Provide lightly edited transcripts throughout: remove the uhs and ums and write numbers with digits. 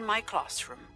my classroom.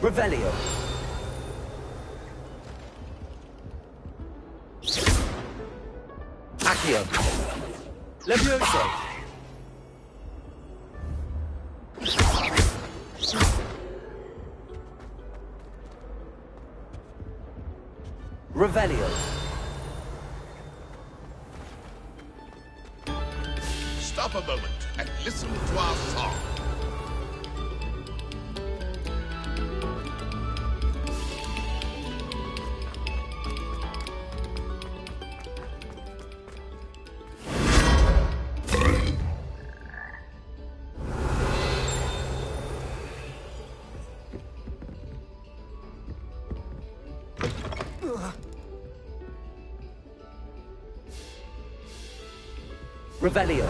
Revelio. Accio. Levioso. Revelio. Stop a moment and listen to our song. Revelio.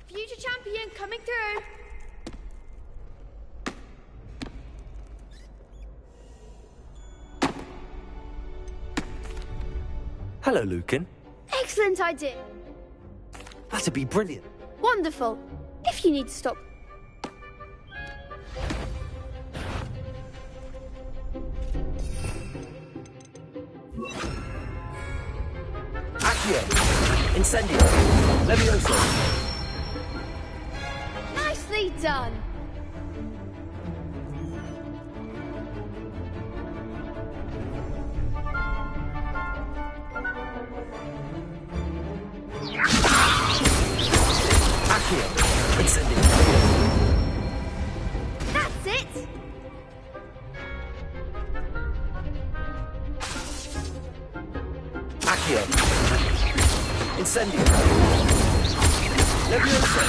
Future champion coming through. Hello, Lucan. Excellent idea. That'd be brilliant. Wonderful. If you need to stop. Accio. Incendio. Levioso. Nicely done. Accio. Incendio. That's it. Accio. Incendio. Levioso.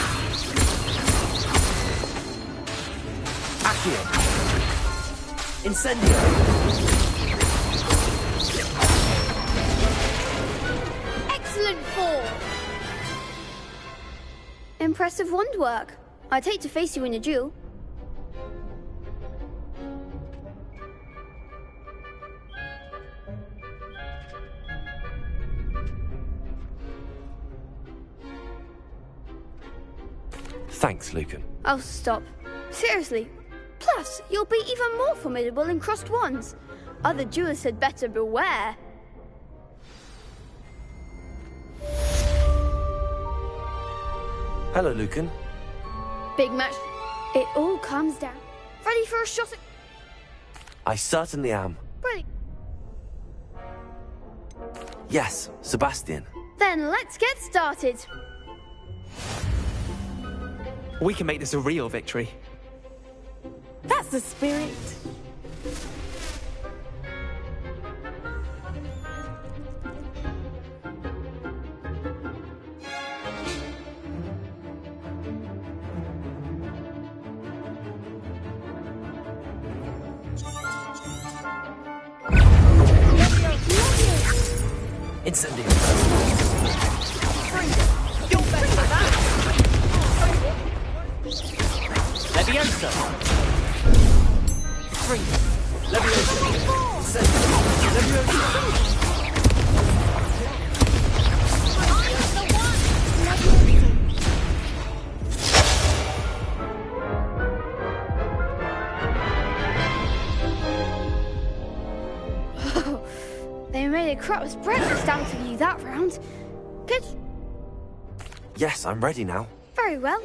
Accio. Incendio. Excellent form. Impressive wand work. I'd hate to face you in a duel. Thanks, Lucan. Oh, stop. Seriously. Plus, you'll be even more formidable in crossed wands. Other duelists had better beware. Hello, Lucan. Big match. It all comes down. Ready for a shot at... I certainly am. Brilliant. Yes, Sebastian. Then let's get started. We can make this a real victory. That's the spirit. Incendio. You're better than that. Levioso. Freeze. They made a crap's breakfast out of you that round. Good. Yes, I'm ready now. Very well.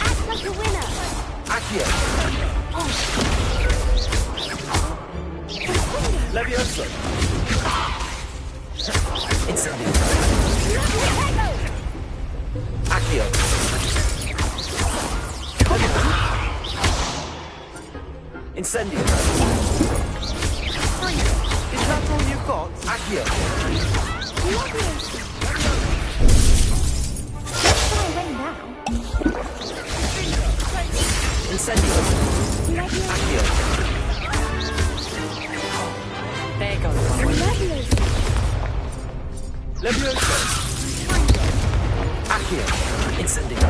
Act like a winner. Accio! Levioso! Incendio! Accio! Incendio! Is that all you've got? Accio! Far away now. Incendio! Accio! There goes. Levioso! Accio! Incendio!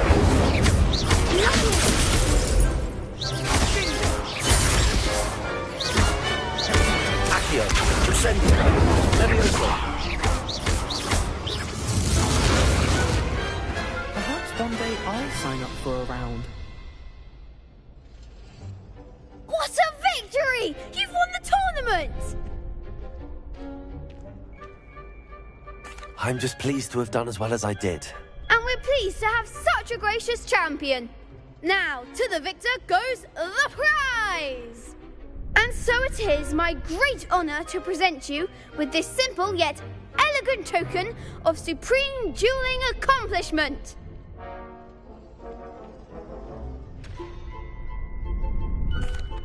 Accio! Incendio! Levioso! Perhaps one day I'll sign up for a round. What a victory! You've won the tournament! I'm just pleased to have done as well as I did. And we're pleased to have such a gracious champion. Now, to the victor goes the prize! And so it is my great honour to present you with this simple yet elegant token of supreme dueling accomplishment.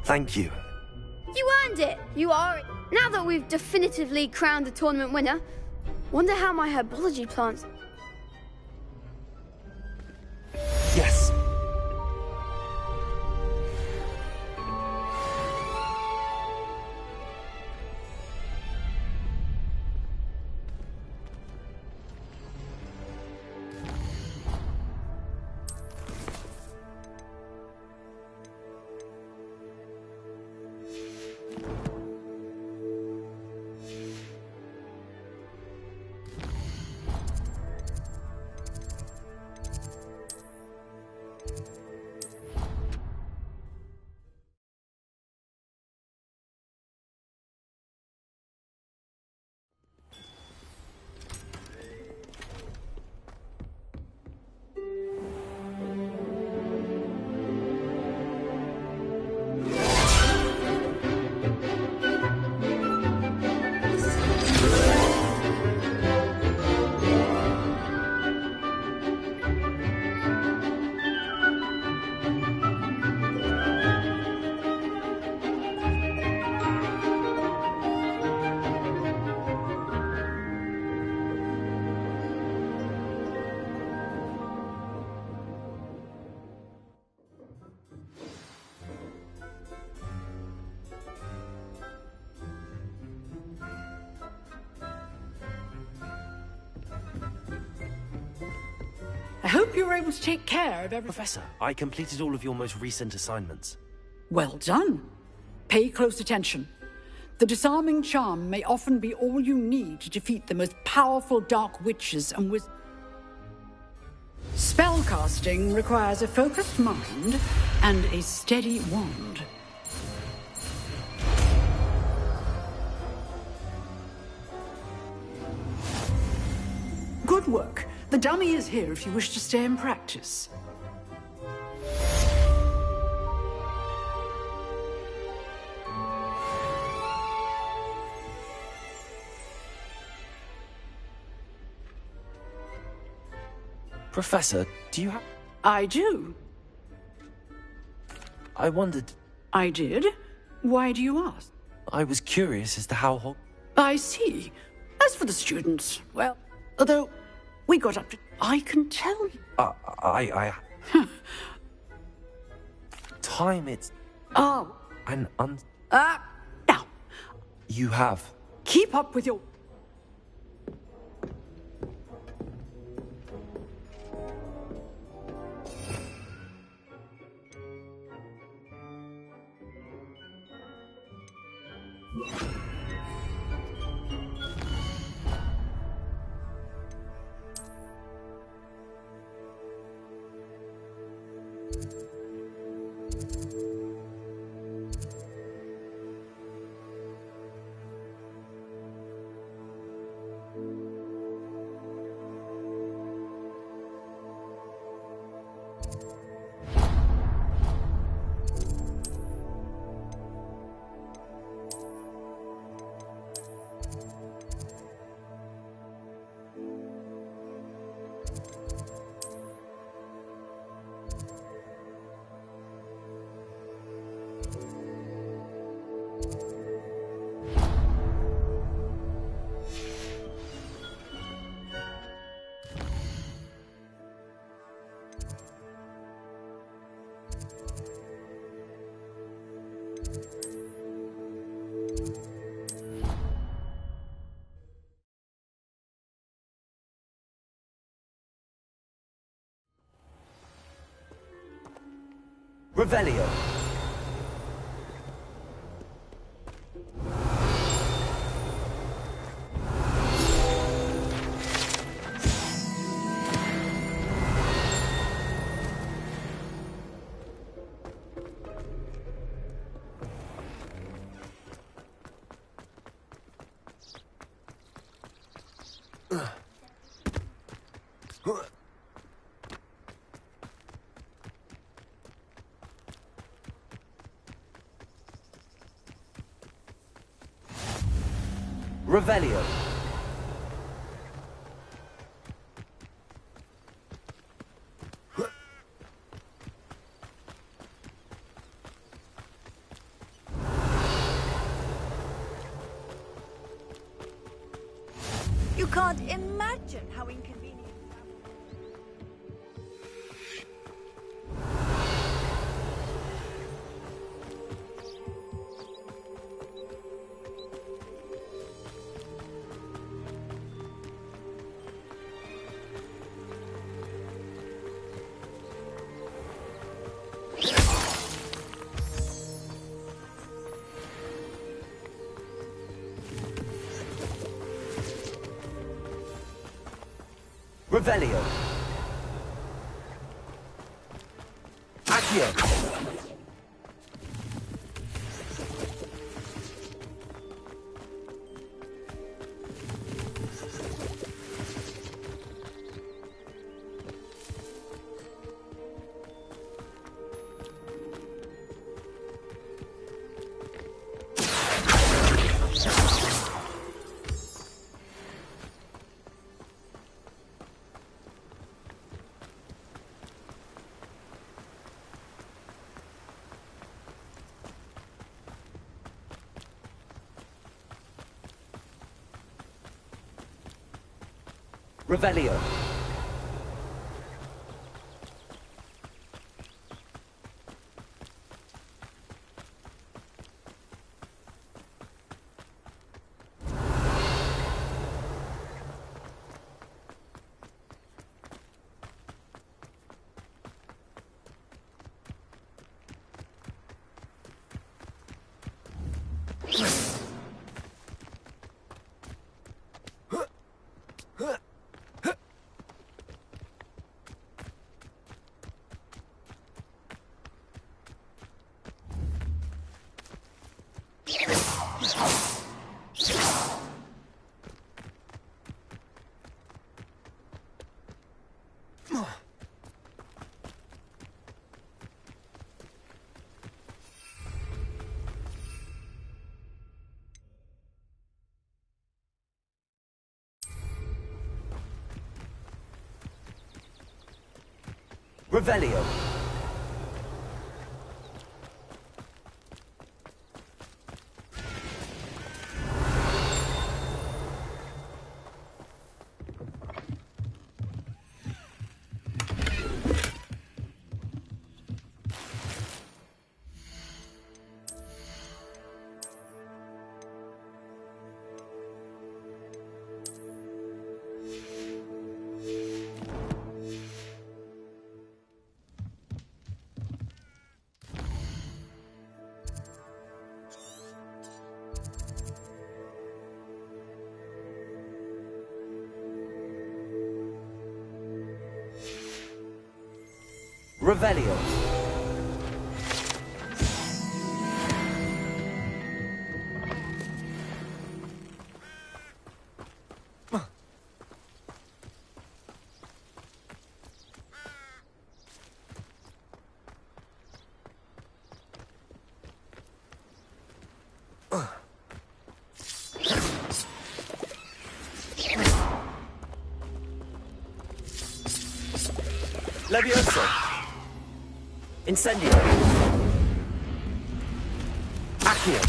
Thank you. You earned it. You are. Now that we've definitively crowned the tournament winner, wonder how my herbology plants. Yes. I hope you were able to take care of everything. Professor, I completed all of your most recent assignments. Well done. Pay close attention. The disarming charm may often be all you need to defeat the most powerful dark witches and Spellcasting requires a focused mind and a steady wand. Good work. The dummy is here if you wish to stay and practice. Professor, do you have... I do. I wondered... I did? Why do you ask? I was curious as to how... I see. As for the students, well, although we got up to... I can tell you. time it's Oh, an now, You have. keep up with your... Revelio. Revelio. You can't imagine how inconvenient. Revelio. Accio. Revelio. Revelio. Revelio. Levioso. Incendio. Accio.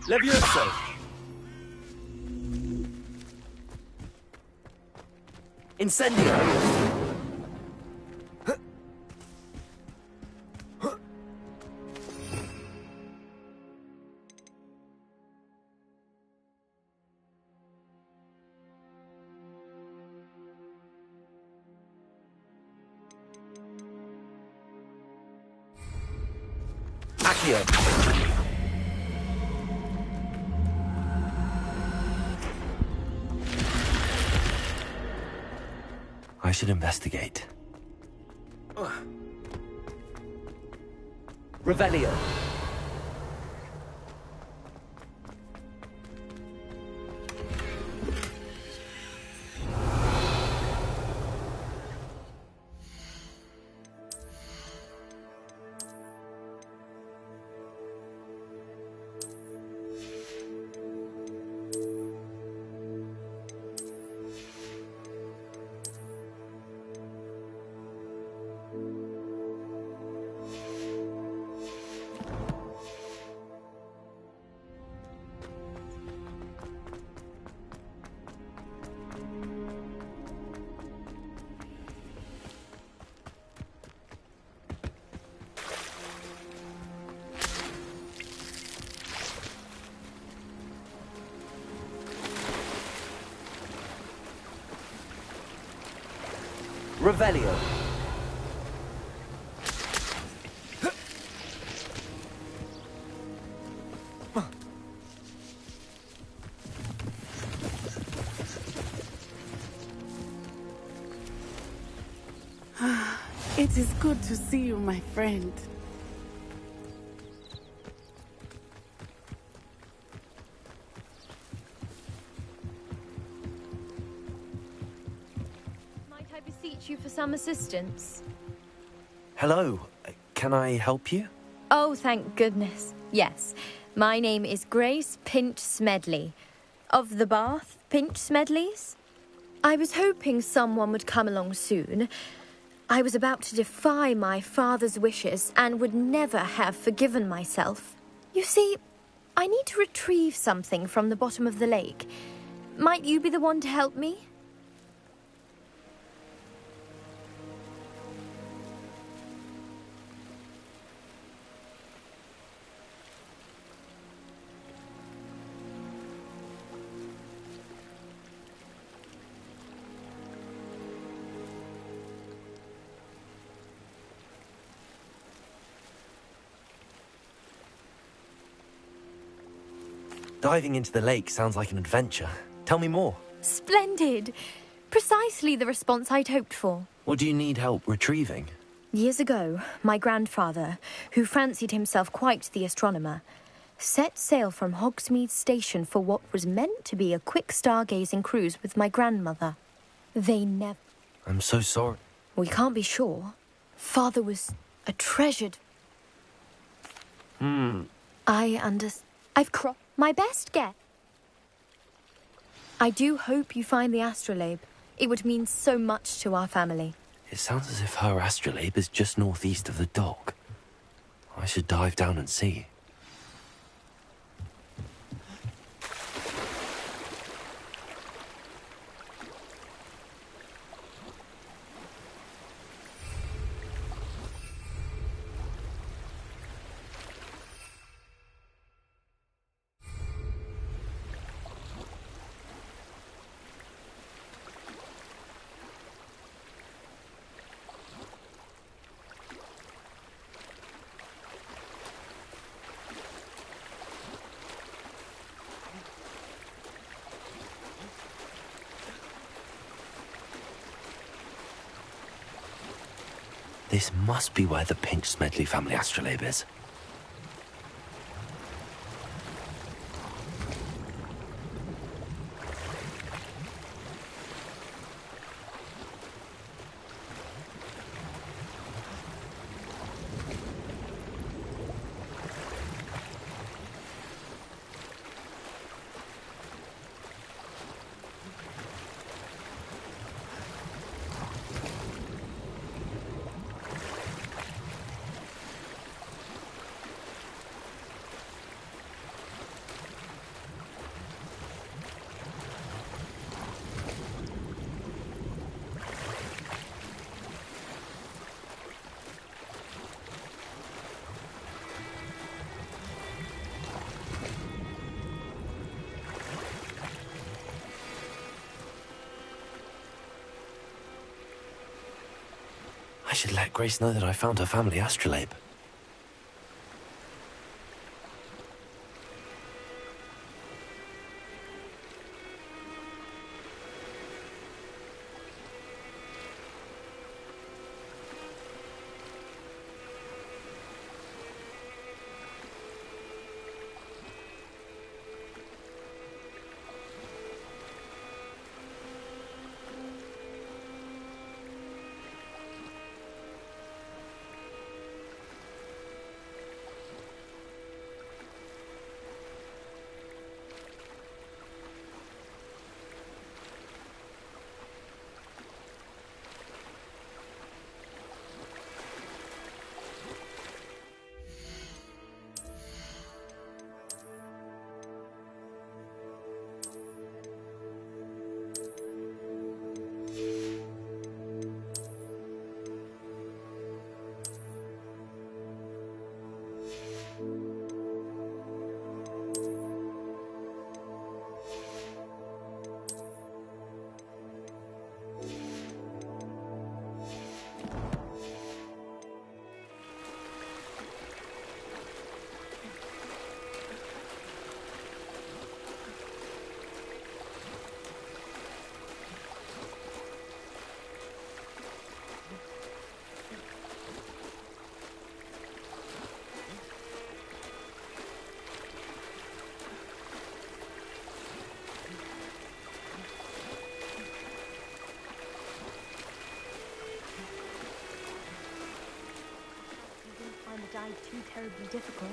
Levioso. Incendio. Accio. I should investigate. Revelio. Revelio. It is good to see you, my friend. Might I beseech you for some assistance? Hello. Can I help you? Oh, thank goodness. Yes. My name is Grace Pinch Smedley. Of the Bath Pinch Smedleys? I was hoping someone would come along soon. I was about to defy my father's wishes and would never have forgiven myself. You see, I need to retrieve something from the bottom of the lake. Might you be the one to help me? Diving into the lake sounds like an adventure. Tell me more. Splendid! Precisely the response I'd hoped for. What do you need help retrieving? Years ago, my grandfather, who fancied himself quite the astronomer, set sail from Hogsmeade Station for what was meant to be a quick stargazing cruise with my grandmother. They never... I'm so sorry. We can't be sure. Father was a treasured... I've crossed my best guess. I do hope you find the astrolabe. It would mean so much to our family. It sounds as if her astrolabe is just northeast of the dock. I should dive down and see. This must be where the Pinch Smedley family astrolabe is. I should let Grace know that I found her family astrolabe. The dive too terribly difficult.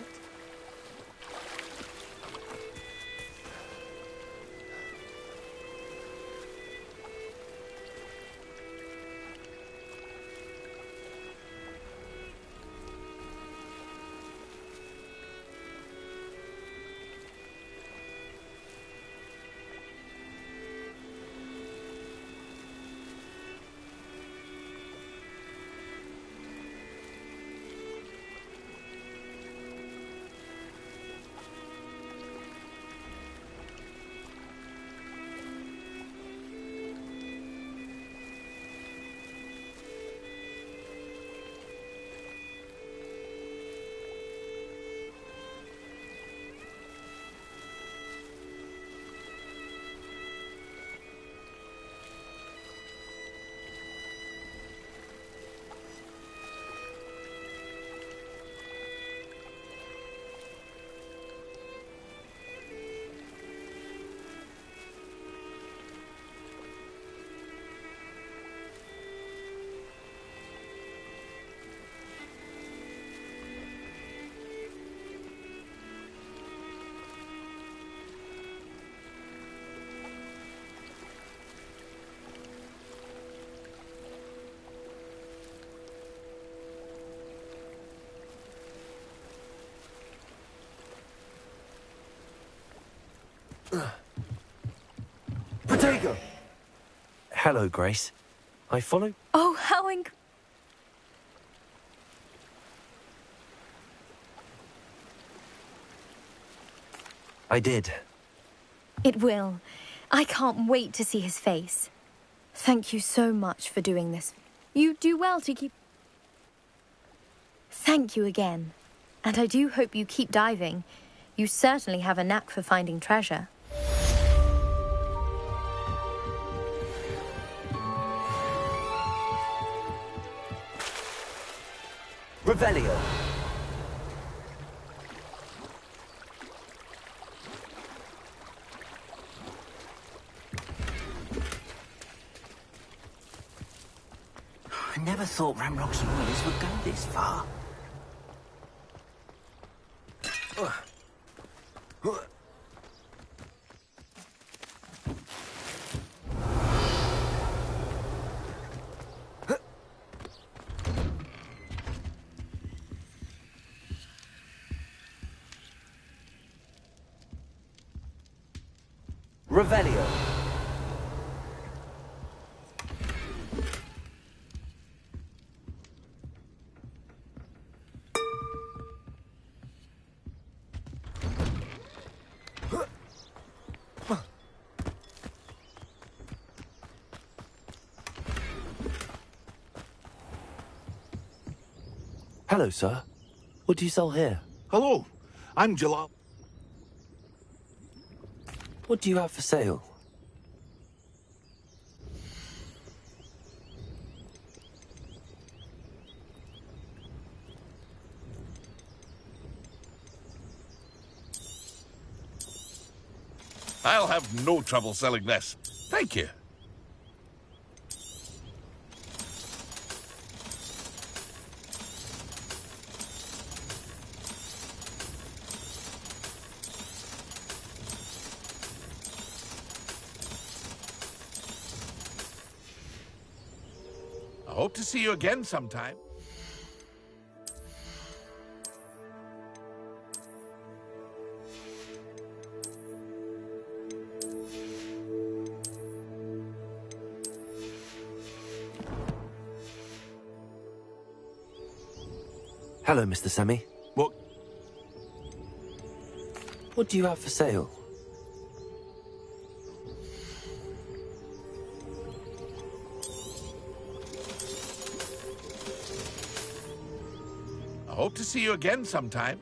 Protego! Hello, Grace. I follow? Oh, I did. It will. I can't wait to see his face. Thank you so much for doing this. You do well to keep... Thank you again. And I do hope you keep diving. You certainly have a knack for finding treasure. Revelio. I never thought Ramrock's loyalists would go this far. Revelio. Hello, sir. What do you sell here? Hello, I'm LhA. What do you have for sale? I'll have no trouble selling this. Thank you. I hope to see you again sometime. Hello, Mr. Semi. What? What do you have for sale? I hope to see you again sometime.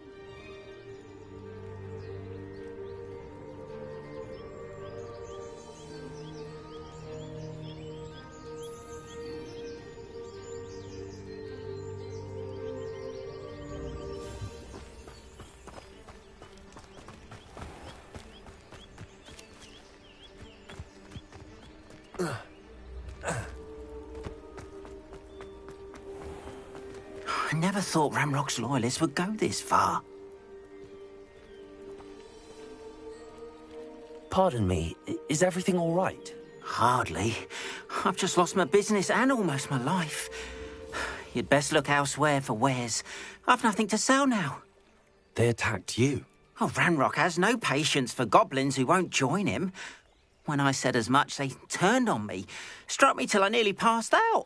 I never thought Ramrock's loyalists would go this far. Pardon me, is everything all right? Hardly. I've just lost my business and almost my life. You'd best look elsewhere for wares. I've nothing to sell now. They attacked you. Oh, Ramrock has no patience for goblins who won't join him. When I said as much, they turned on me, struck me till I nearly passed out.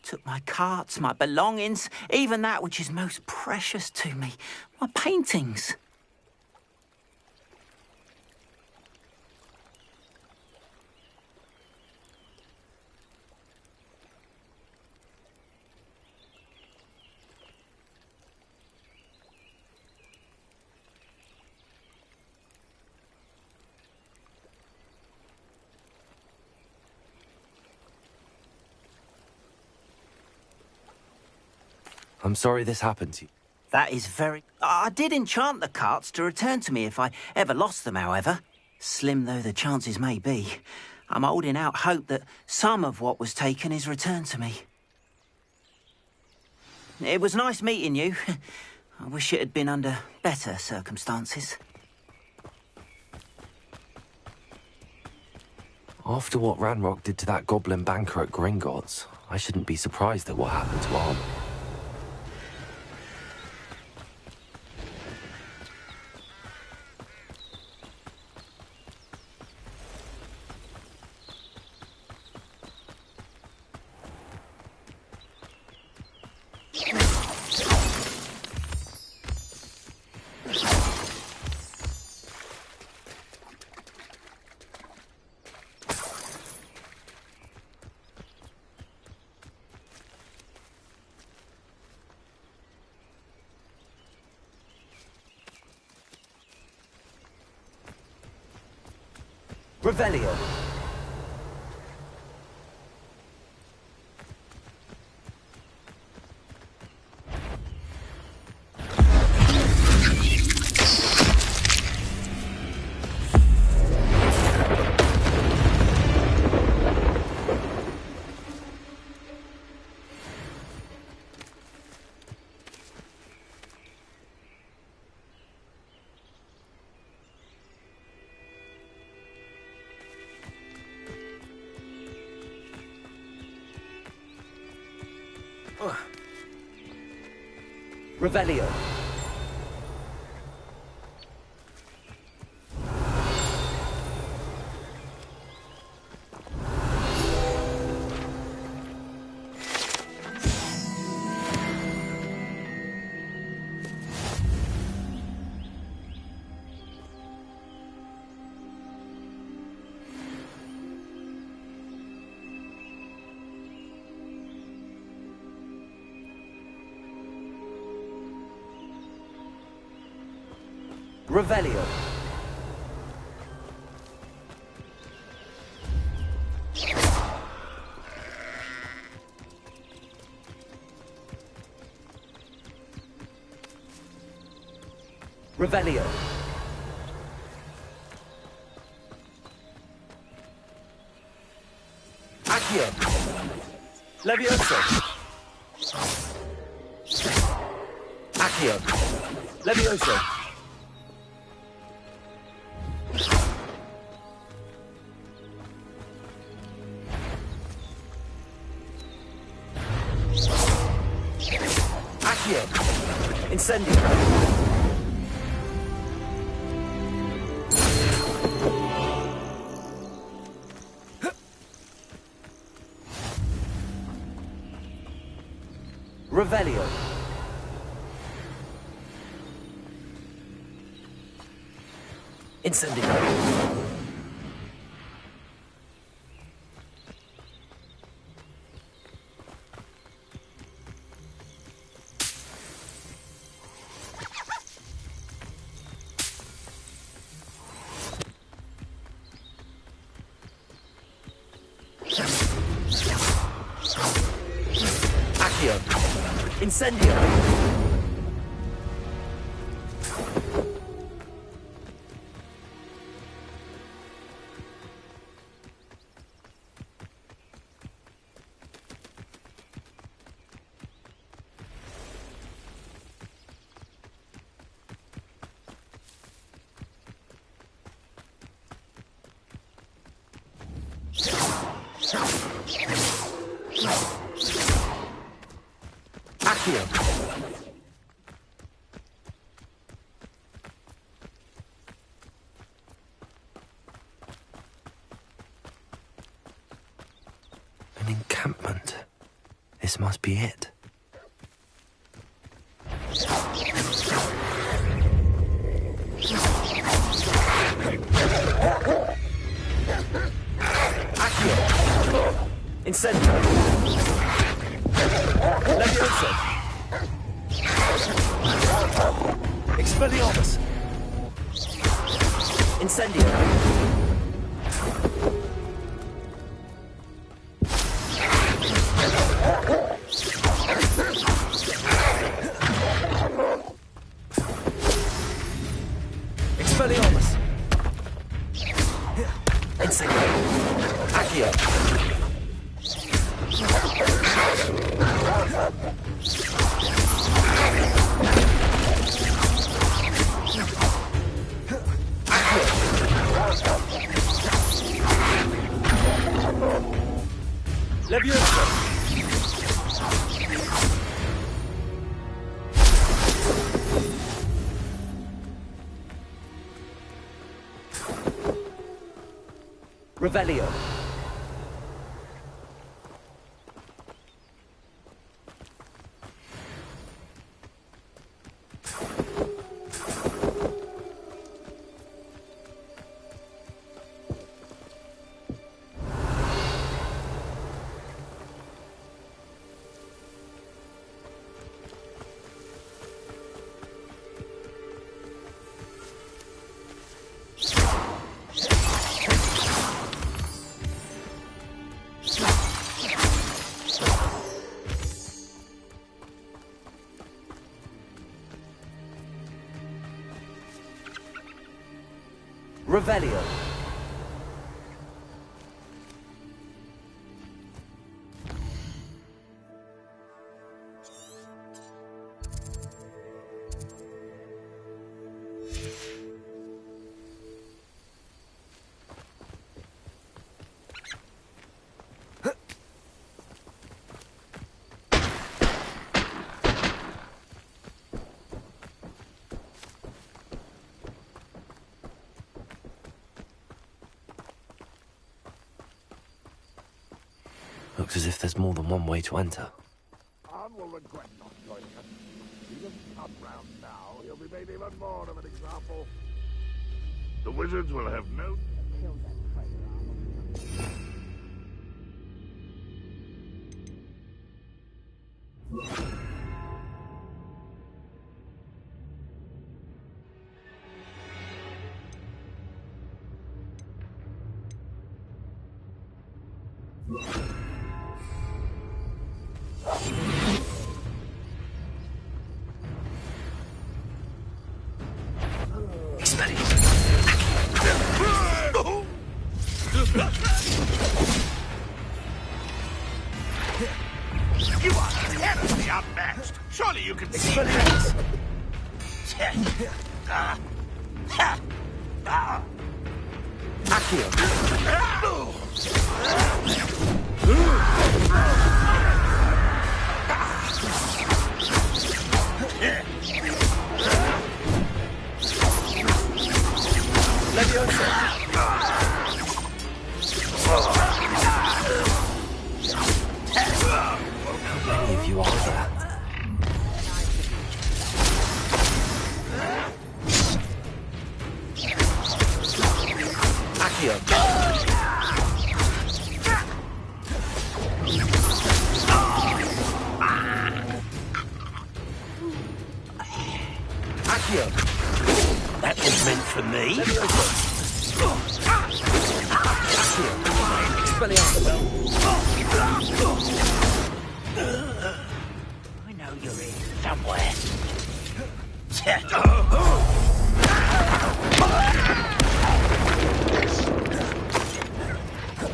Took my carts, my belongings, even that which is most precious to me, my paintings. I'm sorry this happened to you. That is very... I did enchant the carts to return to me if I ever lost them, however. Slim though the chances may be, I'm holding out hope that some of what was taken is returned to me. It was nice meeting you. I wish it had been under better circumstances. After what Ranrock did to that goblin banker at Gringotts, I shouldn't be surprised at what happened to Arm. Revelio. Revelio. Revelio. Revelio. Accio. Levioso. Accio. Levioso. Incendio. Revelio. Incendio. Incendio! Accio! An encampment. This must be it. Accio! Incendio! Levioso! Expelliarmus! Incendio! Expelliarmus! Incendio! Accio! Levioso! Revelio! Revelio. Looks as if there's more than one way to enter. Arn will regret not joining us. If he doesn't come round now, he'll be made even more of an example. The wizards will have no... Kill that traitor. You are terribly outmatched. Surely you can see that. How many of you are there? That was meant for me. I know you're in somewhere.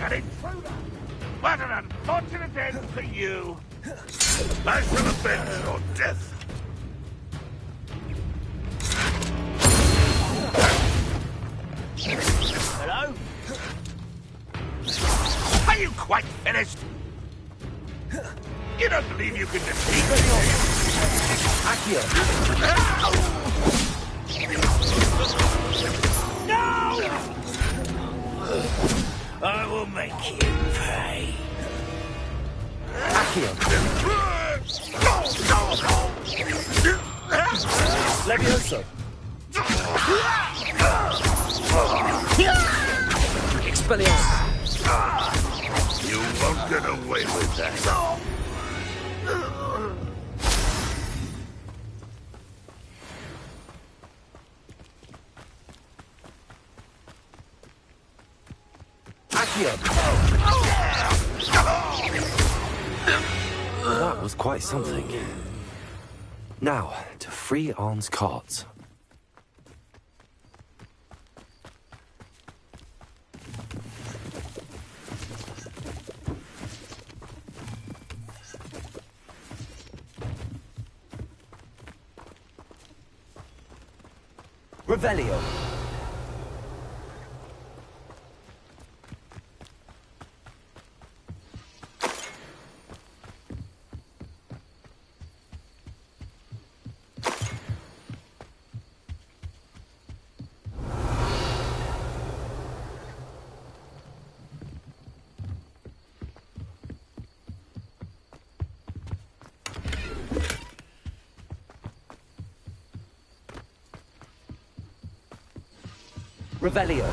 An intruder! What an unfortunate end for you! I shall avenge your death. Hello? Are you quite finished? You don't believe you can defeat me? No! I will make you pay. Levioso. Expelliarmus. You won't get away with that. That was quite something. Now, to free Arn's carts. Revelio. Revelio.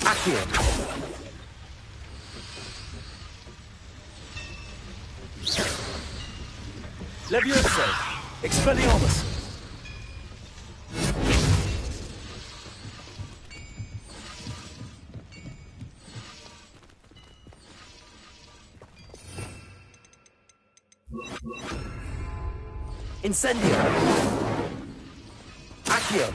Accio. Levioso. Expelliarmus. Incendio. Accio.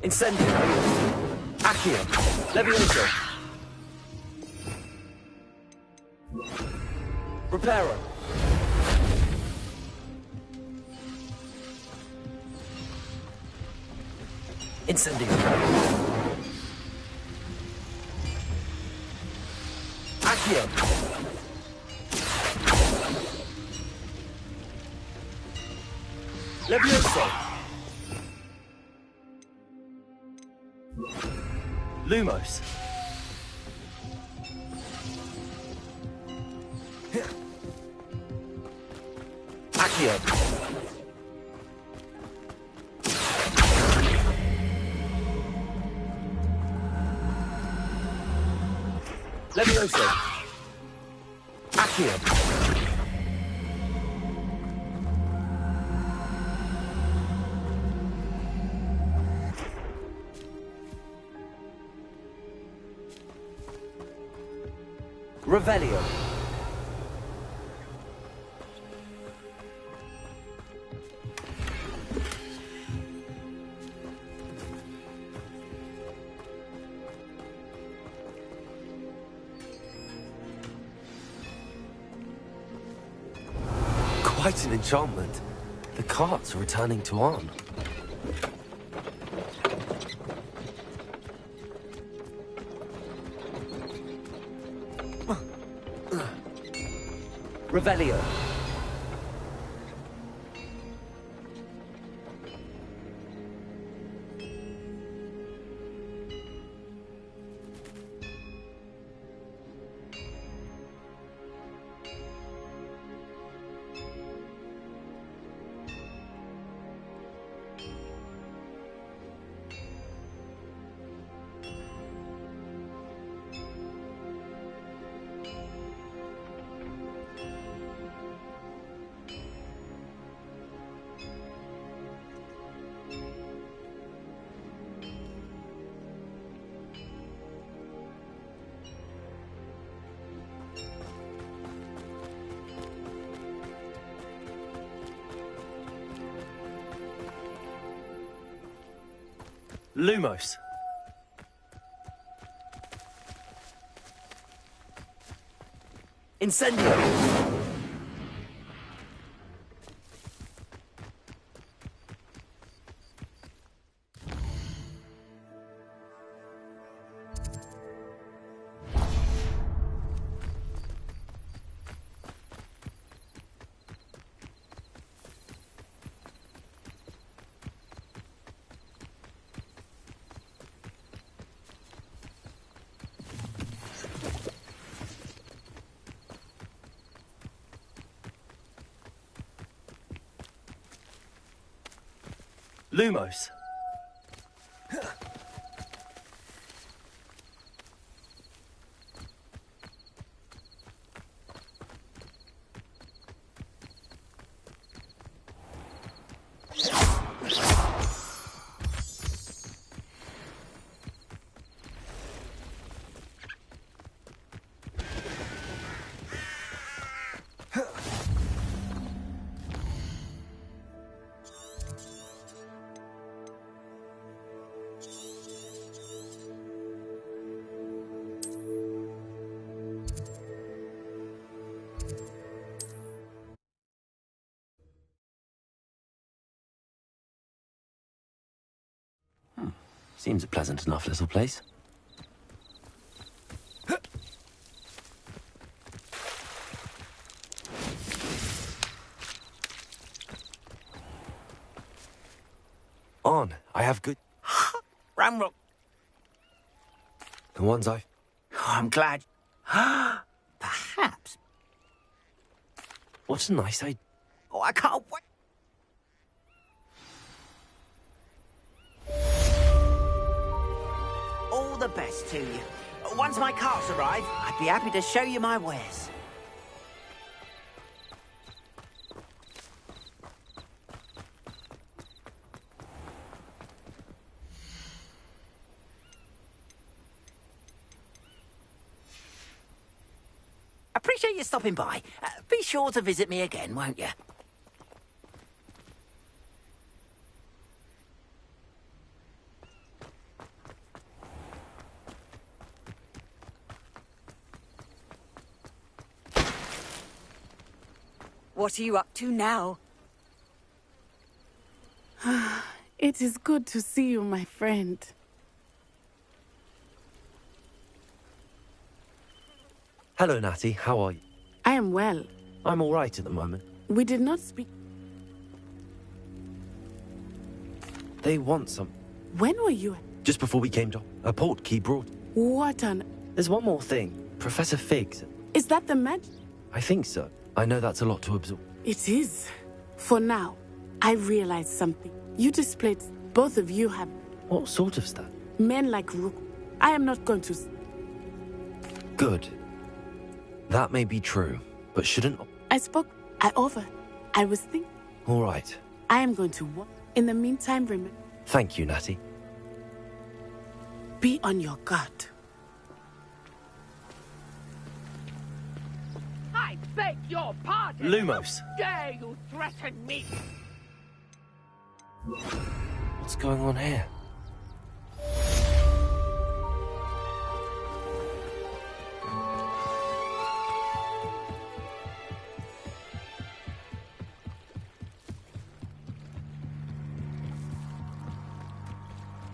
Incendio. Accio. Levioso. Reparo. Incendio. Accio. Levioso. Lumos. Accio. Levioso. Accio. Revelio. Quite an enchantment. The carts are returning to Arn. Revelio. Lumos. Incendio. Lumos. Seems a pleasant enough little place. On, I have good... Ramrock. The ones I... Oh, I'm glad. Perhaps. What a nice idea. Oh, I can't wait. All the best to you. Once my carts arrive, I'd be happy to show you my wares. Appreciate you stopping by. Be sure to visit me again, won't you? What are you up to now? It is good to see you, my friend. Hello, Natty. How are you? I am well. I'm all right at the moment. We did not speak. They want some. When were you? Just before we came to a port key brought. What on? There's one more thing. Professor Figs. Is that the magic? I think so. I know that's a lot to absorb. It is. For now, I realize something. You displayed. Both of you have. What sort of stuff? Men like Rook. I am not going to. Good. That may be true, but shouldn't. I spoke. I offered. I was thinking. All right. I am going to work. In the meantime, remember. Thank you, Natty. Be on your guard. I beg your pardon. Lumos. How dare you threaten me? What's going on here?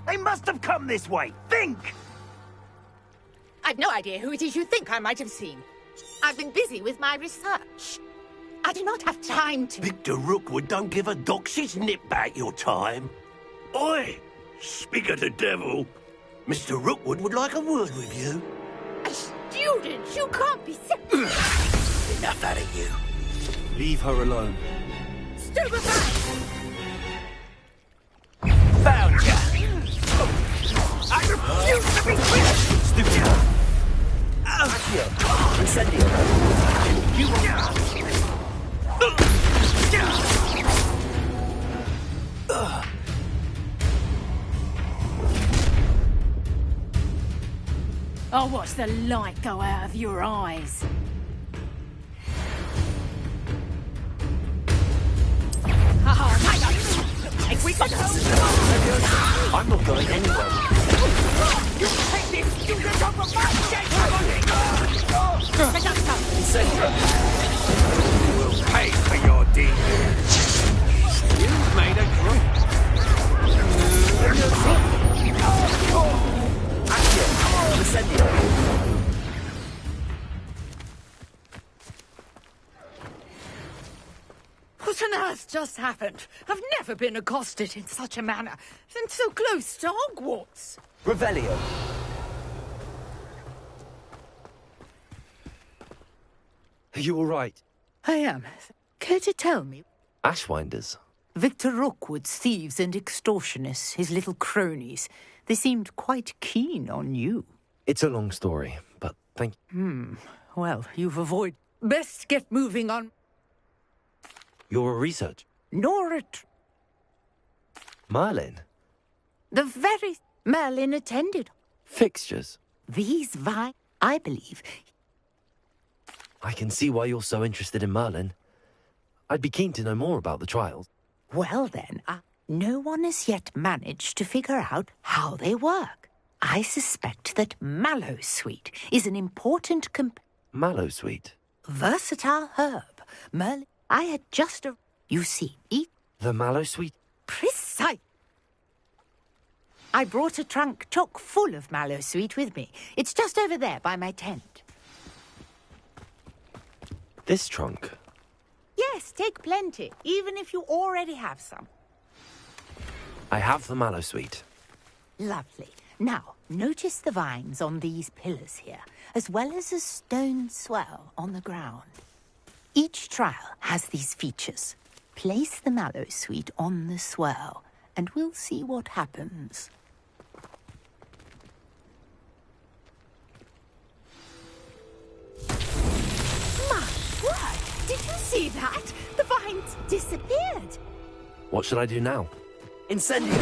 They must have come this way. Think! I've no idea who it is you think I might have seen. I've been busy with my research. I do not have time to... Victor Rookwood don't give a doxy's nip back your time. Oi! Speak of the devil. Mr. Rookwood would like a word with you. A student? You can't be... Enough out of you. Leave her alone. Stupefy! Found ya! I refuse to be quit! Stupid. Accio. Incendio. I'll watch the light go out of your eyes. If we could hold I'm not going anywhere. you take this student over my dead body! Incendio. You will pay for your deeds. You've made a group. Accio. Incendio. What on earth just happened? I've never been accosted in such a manner, and so close to Hogwarts. Revelio. Are you all right? I am. Care to tell me? Ashwinders. Victor Rookwood's thieves and extortionists, his little cronies, they seemed quite keen on you. It's a long story, but thank you. Well, you've avoided... Best get moving on. You're a researcher. Nora... Merlin. The very... Merlin attended. Fixtures. These I believe... I can see why you're so interested in Merlin. I'd be keen to know more about the trials. Well then, no one has yet managed to figure out how they work. I suspect that Mallowsweet is an important Mallowsweet. versatile herb. Merlin, I had just a... You see, The Mallowsweet? Precise. I brought a trunk chock full of Mallowsweet with me. It's just over there by my tent. This trunk. Yes, take plenty, even if you already have some. I have the Mallowsweet. Lovely. Now, notice the vines on these pillars here, as well as a stone swell on the ground. Each trial has these features. Place the Mallowsweet on the swell, and we'll see what happens. My word! Did you see that? The vines disappeared. What should I do now? Incendio.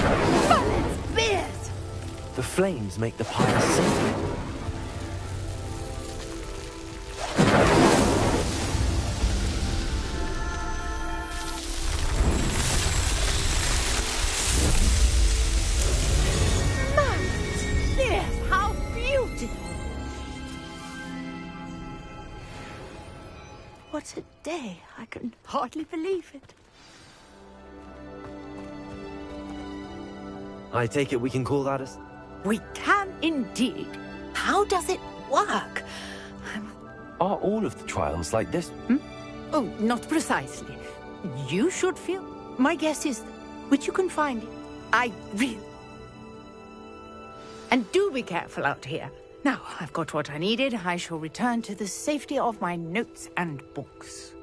Merlin's beard! The flames make the pyre sing. Merlin's beard! How beautiful! What a day! I can hardly believe it. I take it we can call that a... We can indeed. How does it work? Are all of the trials like this? Oh, not precisely. You should feel. My guess is which you can find it. I really. And do be careful out here. Now, I've got what I needed. I shall return to the safety of my notes and books.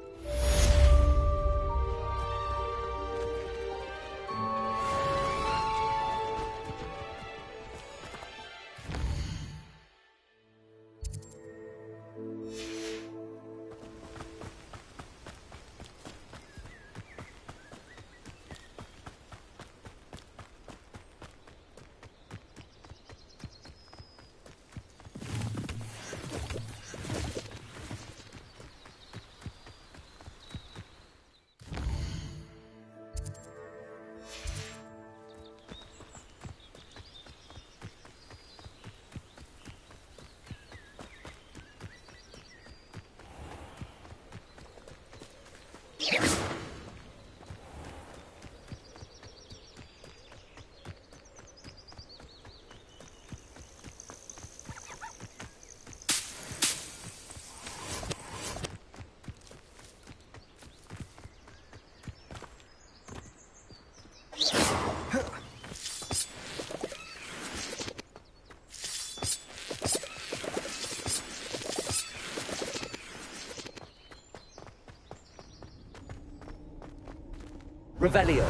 Revelio.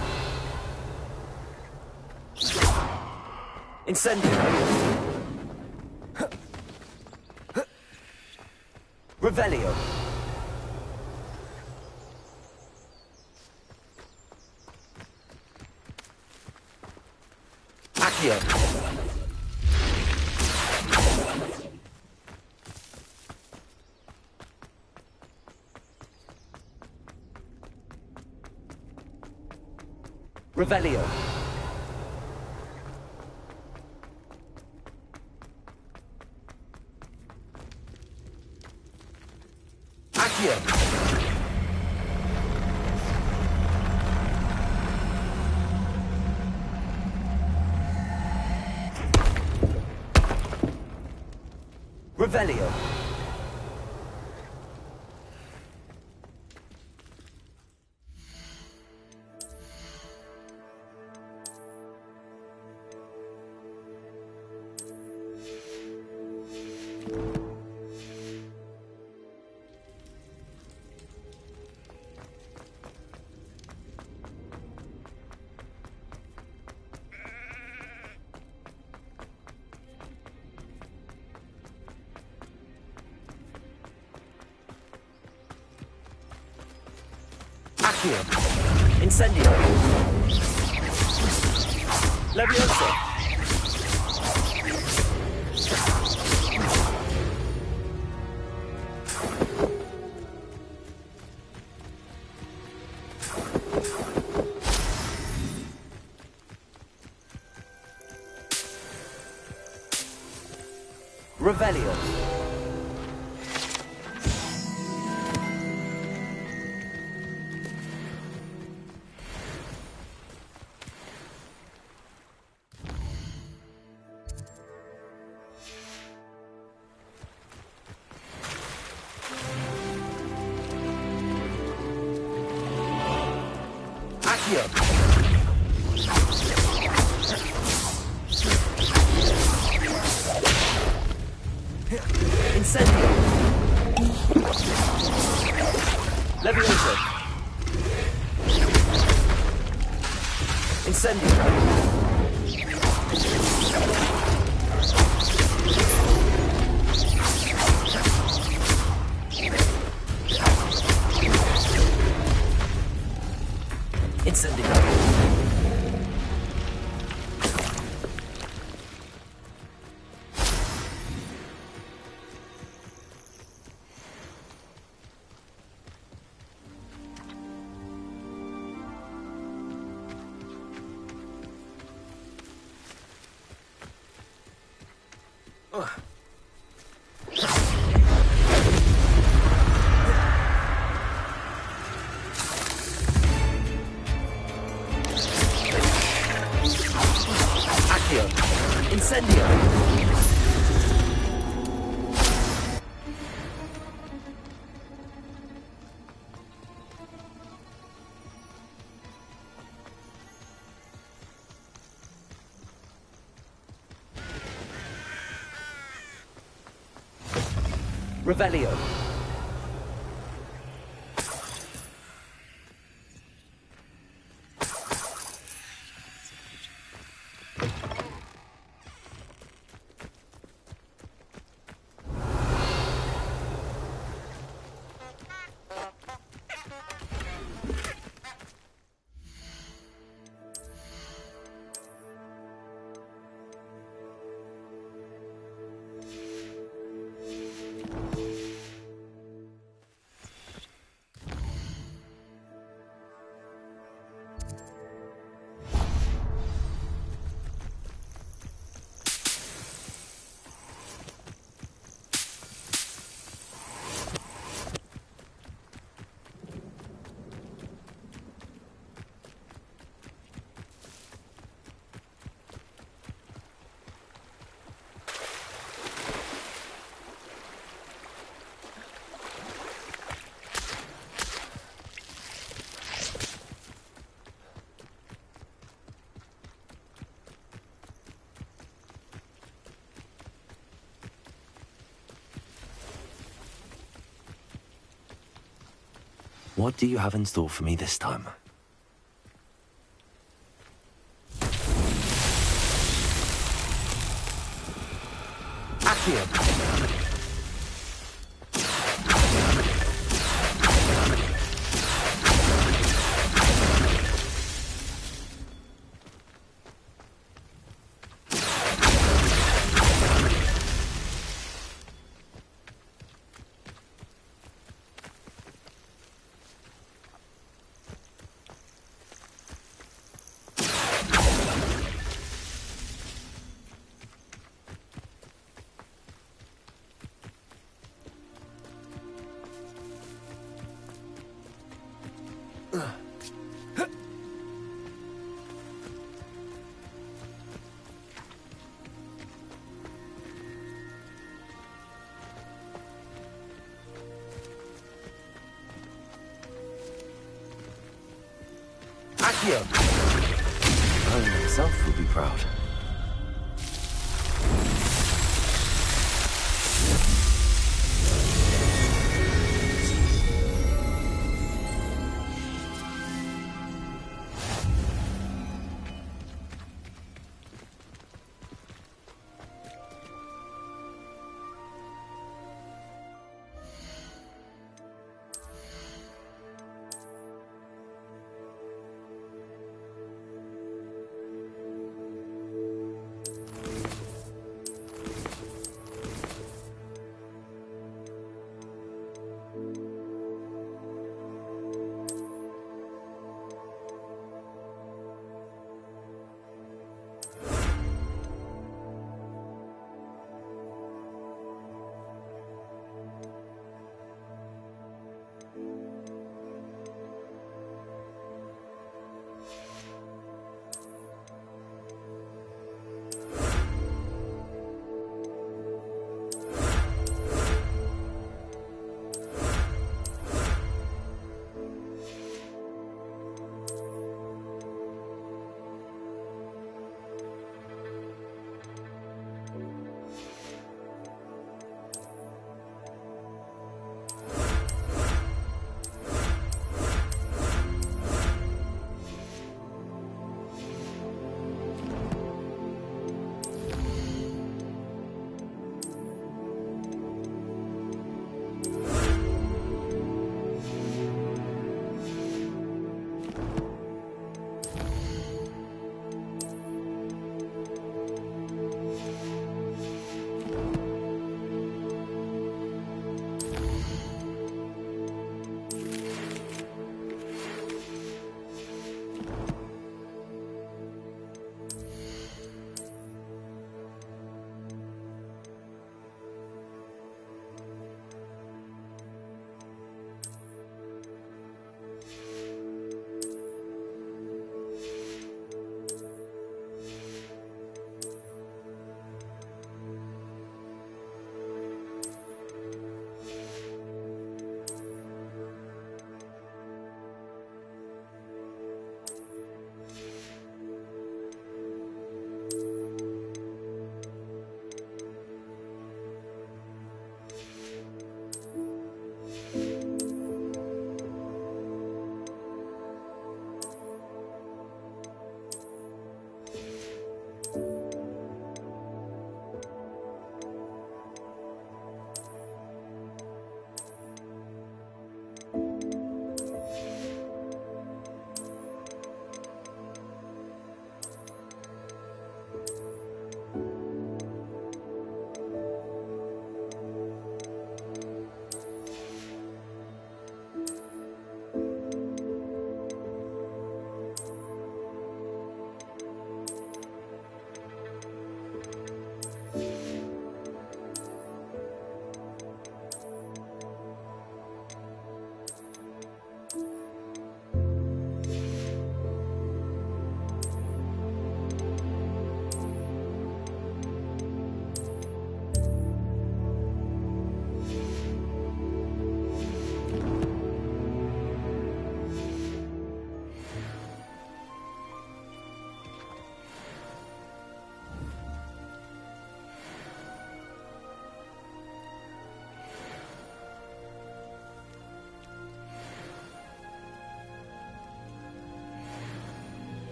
Incendio. Revelio. Accio. Revelio. Accio. Revelio. Accio. Incendio. Leviosa. Revelio. Accio. Incendio. Leviosa. Incendio. Incendio. Accio. Incendio. Revelio. What do you have in store for me this time? Accio. Accio! I myself would be proud.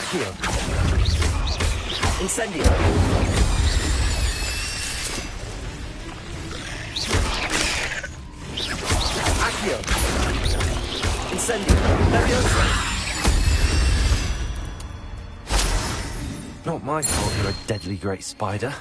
Accio. Incendio. Accio. Incendio. Leviosa. Not my fault you're a deadly great spider.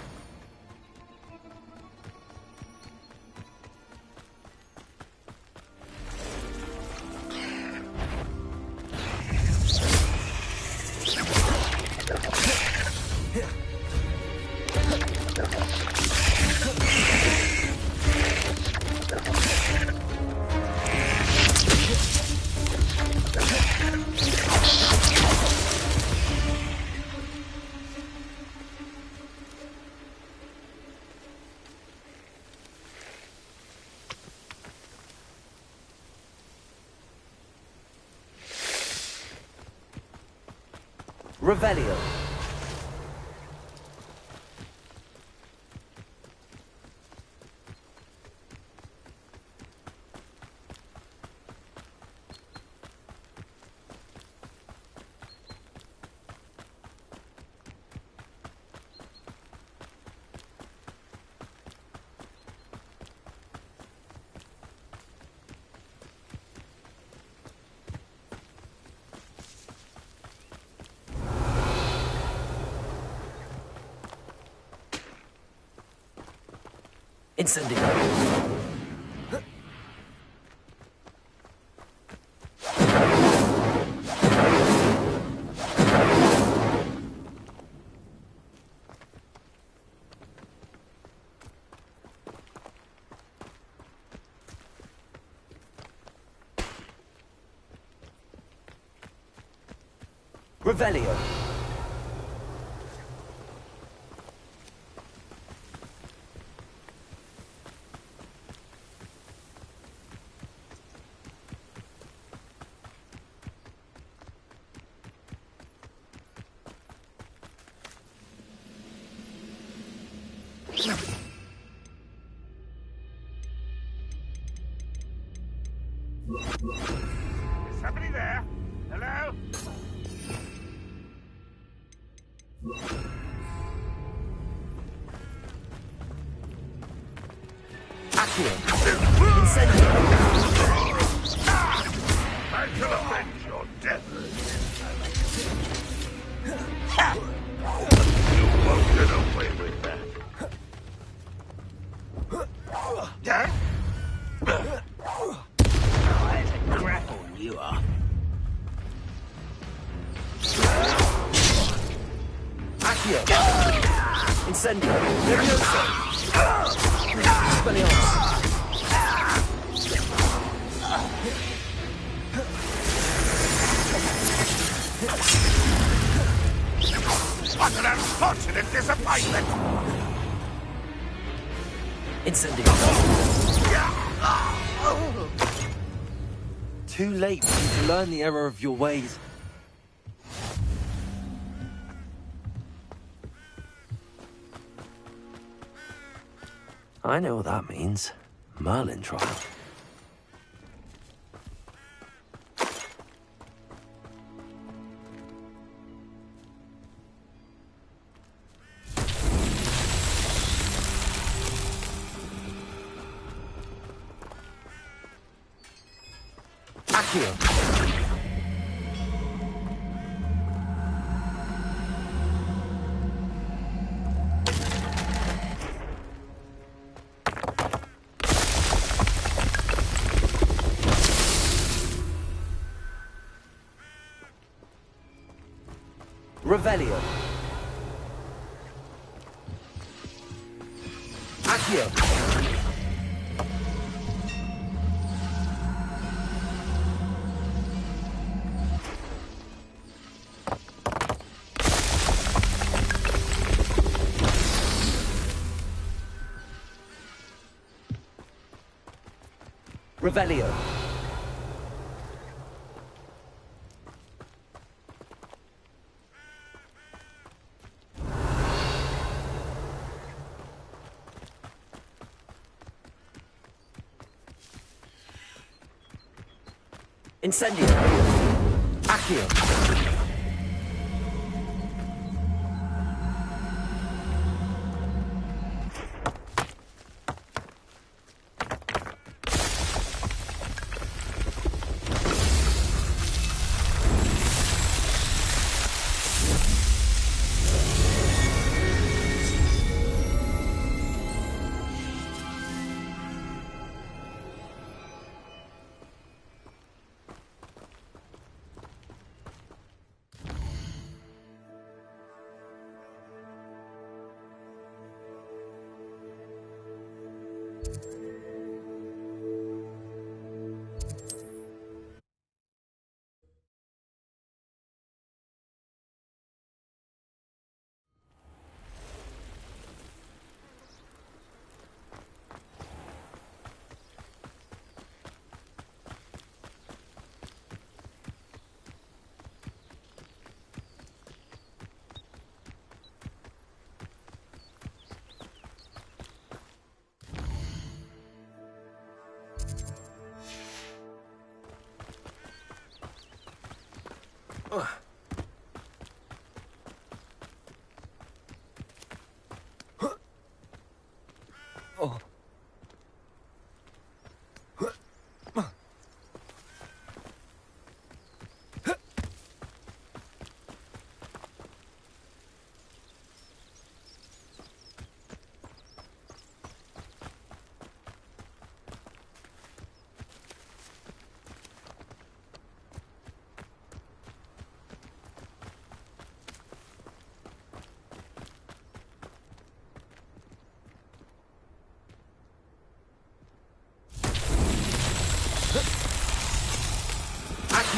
Revelio. Incendio. Revelio. Is somebody there? Hello? Accio. Incendio. I shall avenge your death. You won't get away with that. Dad? There's a grapple one you are. Accio. Incendio. Leviosa. Expelliarmus. What an unfortunate disappointment! Incendio. Too late for you to learn the error of your ways. I know what that means. Merlin trial. Accio. Revelio. Accio. Revelio. Incendio. Accio.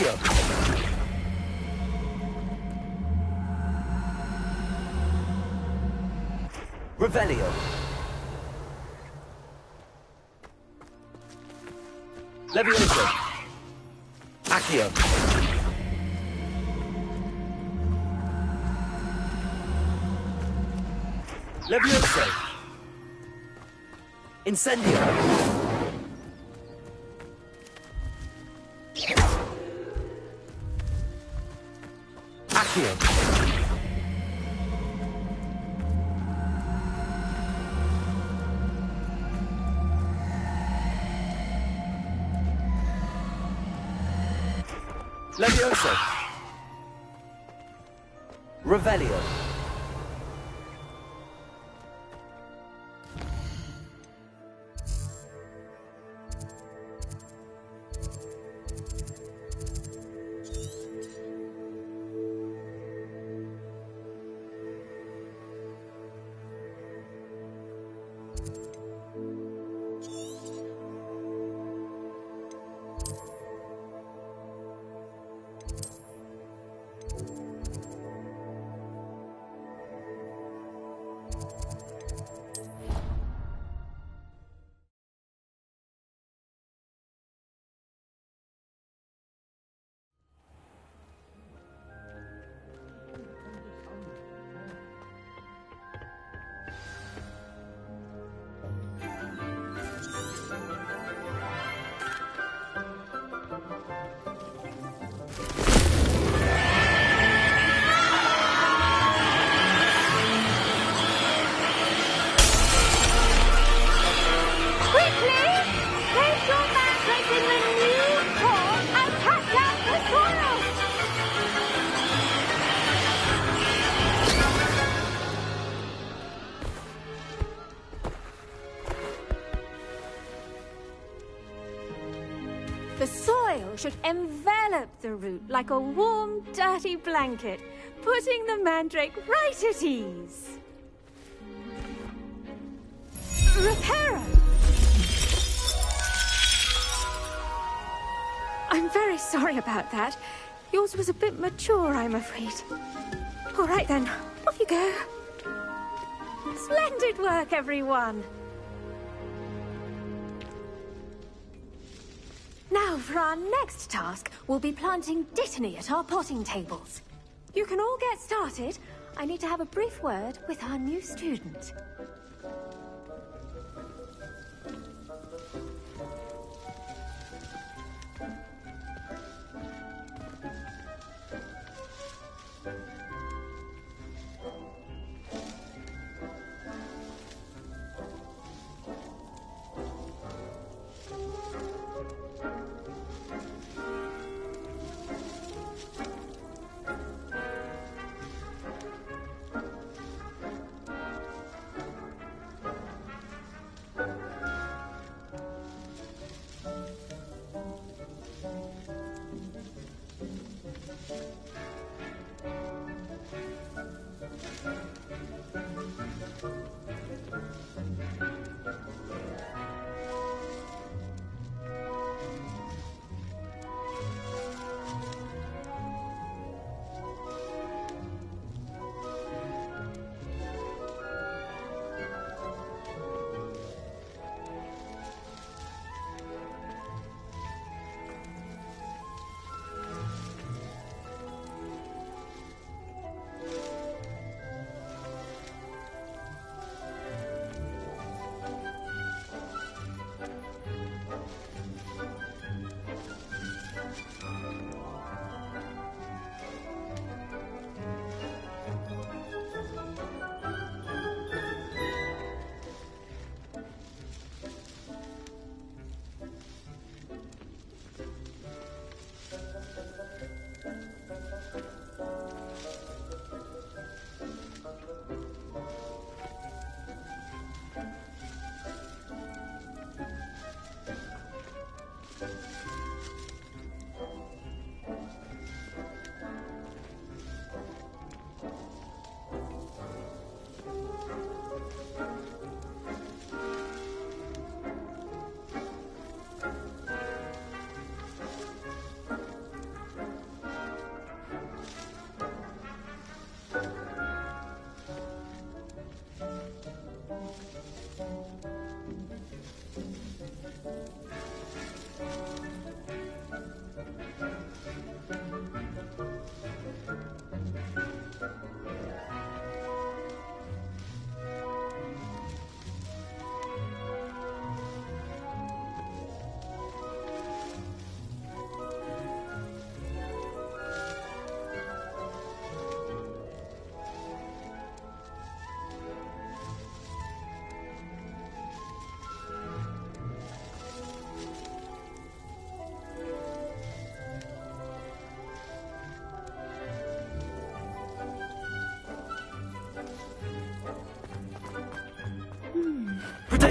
Accio. Revelio. Levioso. Accio. Levioso. Incendio. Accio. Levioso. Revelio. The soil should envelop the root like a warm, dirty blanket, putting the mandrake right at ease. Reparo! I'm very sorry about that. Yours was a bit mature, I'm afraid. All right then, off you go. Splendid work, everyone. Now, for our next task, we'll be planting dittany at our potting tables. You can all get started. I need to have a brief word with our new student.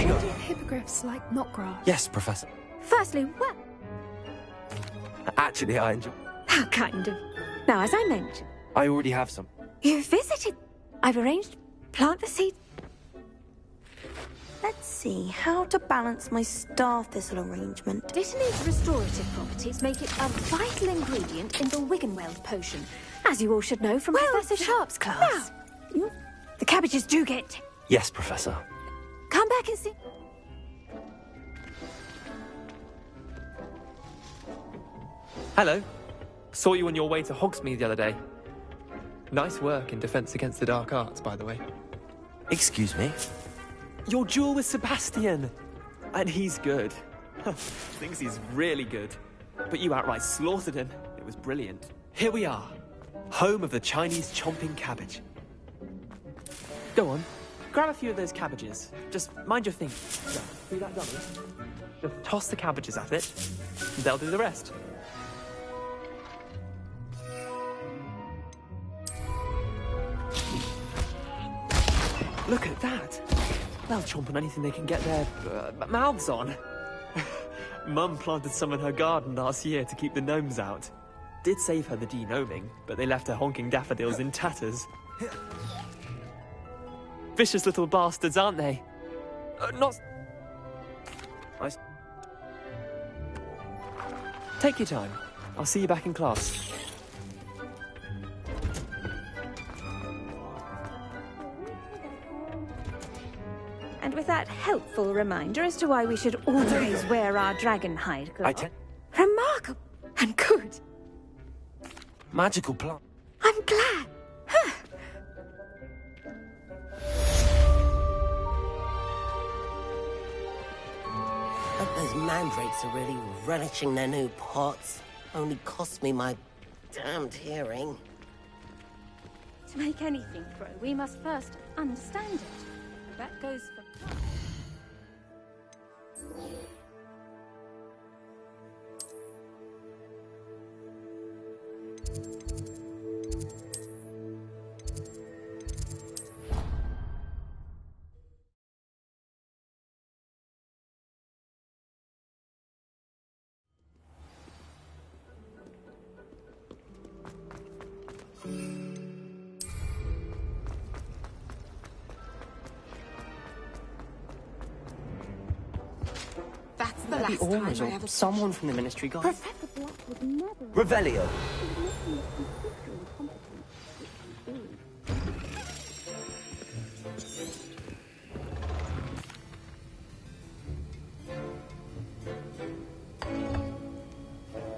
go. Hippogriffs like knotgrass. Yes, Professor. Firstly, well, Actually, I enjoy... how kind of. Now, as I mentioned, I already have some. you visited. I've arranged. Plant the seed. Let's see how to balance my star thistle arrangement. Vitamin's restorative properties make it a vital ingredient in the Wiggenweld potion, as you all should know from Professor Sharp's class. Now, the cabbages do get. Yes, Professor. Come back and see. Hello. Saw you on your way to Hogsmeade the other day. Nice work in Defense Against the Dark Arts, by the way. Excuse me? Your duel with Sebastian! And he's good. Thinks he's really good. But you outright slaughtered him. It was brilliant. Here we are. Home of the Chinese chomping cabbage. Go on. Grab a few of those cabbages. Just mind your feet. There. See that dummy? Just toss the cabbages at it. And they'll do the rest. Look at that! They'll chomp on anything they can get their mouths on. Mum planted some in her garden last year to keep the gnomes out. Did save her the de-gnoming, but they left her honking daffodils in tatters. Vicious little bastards, aren't they? Not... Take your time. I'll see you back in class. And with that helpful reminder as to why we should always wear our dragon hide cloth. Remarkable and good. Magical plant. I'm glad. But those mandrakes are really relishing their new pots. Only cost me my damned hearing. To make anything grow, we must first understand it. That goes for... That's the Maybe last Ormers time I or ever... someone from the Ministry got... Professor Black would never... Revelio.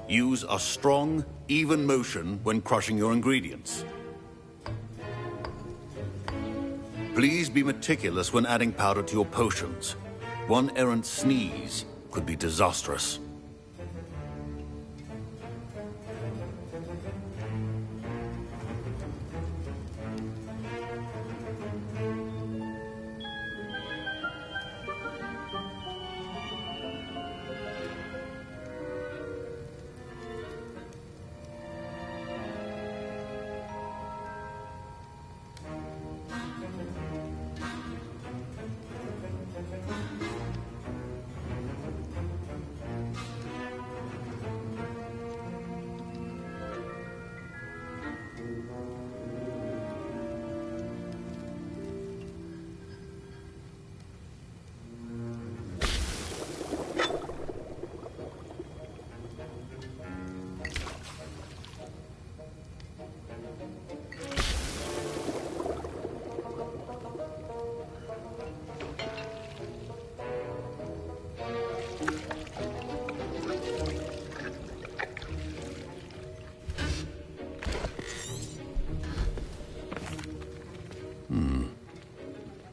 Use a strong, even motion when crushing your ingredients. Please be meticulous when adding powder to your potions. One errant sneeze could be disastrous.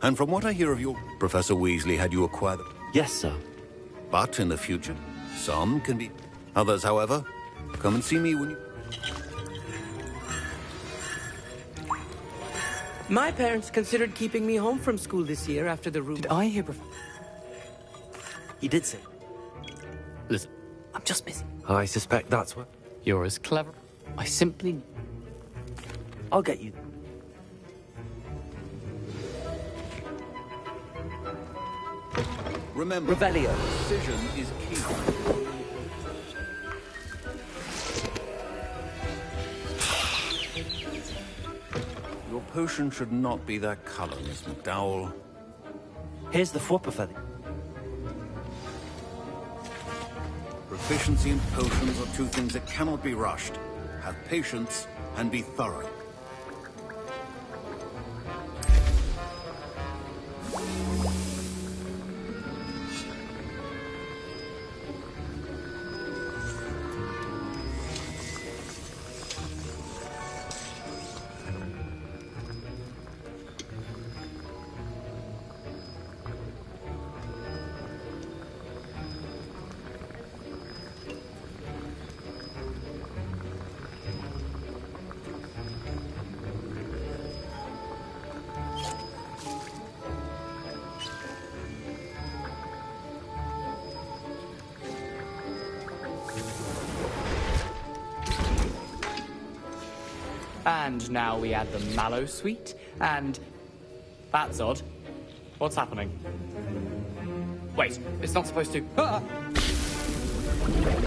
And from what I hear of you, Professor Weasley had you acquire them. Yes, sir. But in the future, some can be... Others, however, come and see me when you... My parents considered keeping me home from school this year after the Did I hear... He did say. Listen, I'm just busy. I suspect that's what... You're as clever. I simply... I'll get you. Remember, Revelio. precision is key. Your potion should not be that color, Miss McDowell. Here's the Fwopper feather. Proficiency and potions are two things that cannot be rushed. Have patience and be thorough. And now we add the mallow sweet, and... That's odd. What's happening? Wait, it's not supposed to... Ah!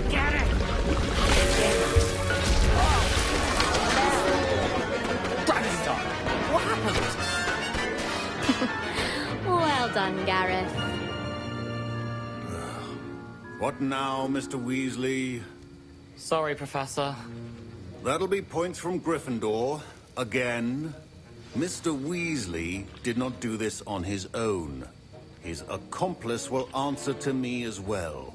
Get it! Gravity Star! What happened? Well done, Gareth. What now, Mr. Weasley? Sorry, Professor. That'll be points from Gryffindor. Again. Mr. Weasley did not do this on his own. His accomplice will answer to me as well.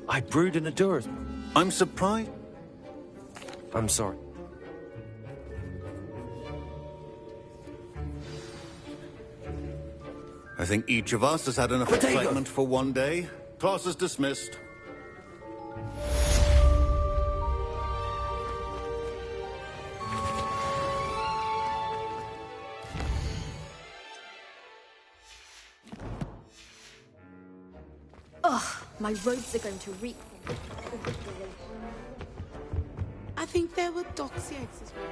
I brewed an Adura's. I'm surprised. I'm sorry. I think each of us has had enough excitement for one day. Class is dismissed. Ugh, my robes are going to reek. I think there were doxy eggs as well.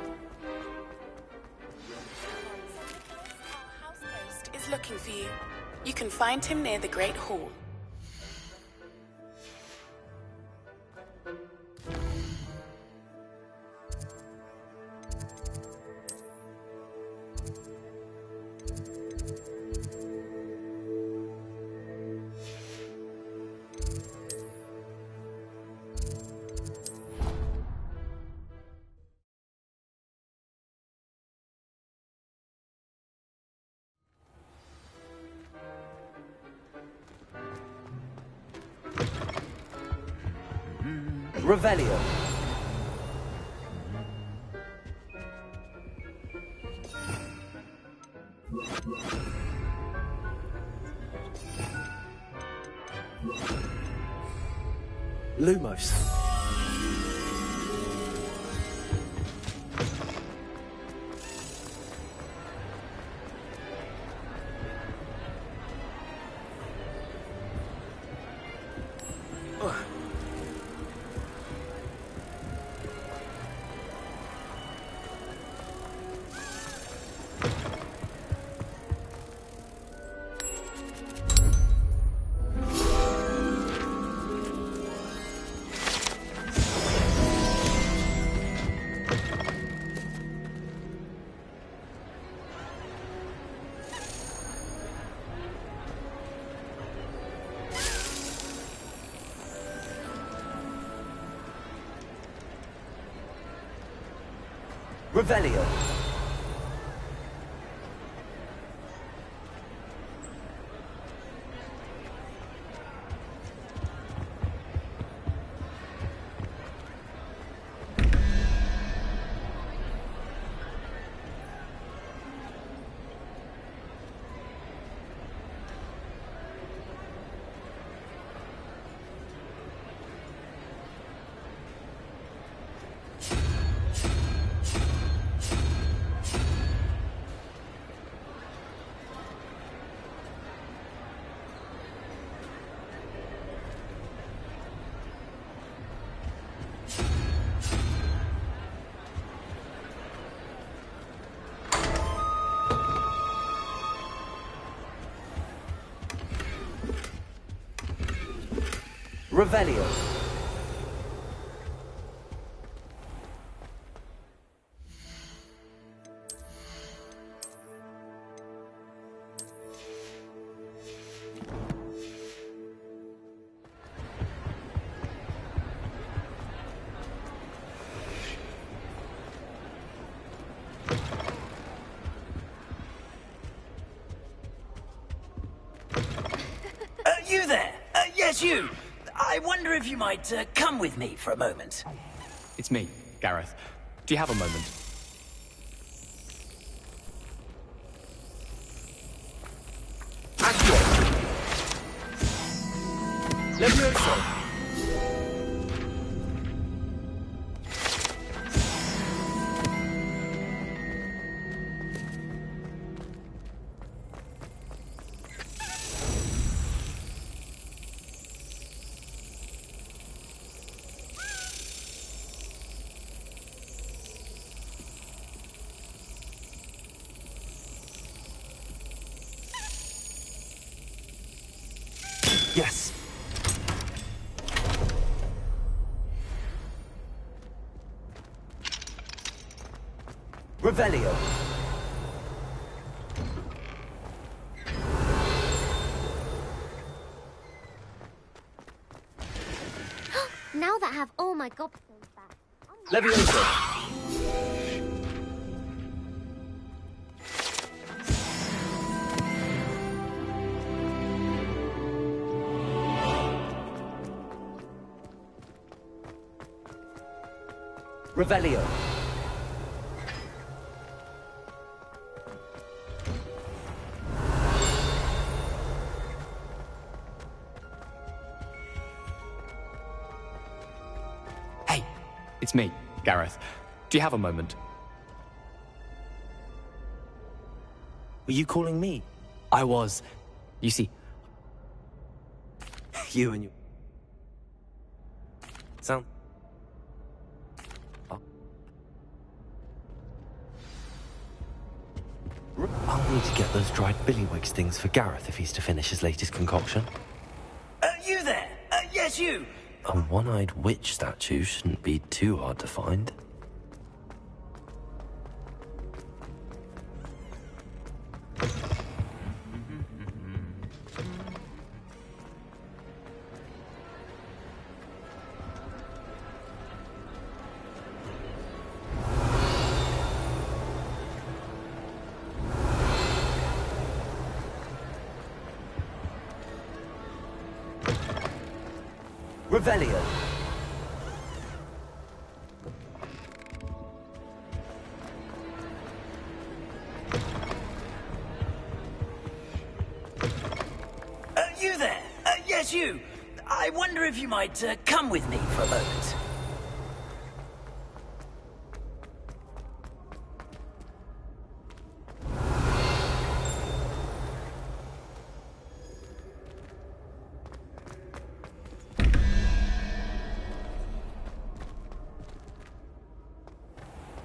Our house ghost is looking for you. You can find him near the Great Hall. Revelio. Lumos. Revelio. Revelio. You there? Yes, you. I wonder if you might come with me for a moment. It's me, Gareth. Do you have a moment? Levioso. Yes. Revelio. Now that I have all my gobstones back. Levioso. Revelio. Hey, it's me, Gareth. Do you have a moment? Were you calling me? I was. You see... You and you... Sound... I'll need to get those dried billywigs things for Gareth if he's to finish his latest concoction. You there? Yes, you! A one-eyed witch statue shouldn't be too hard to find. Revelio. You there? Yes, you! I wonder if you might come with me for a moment.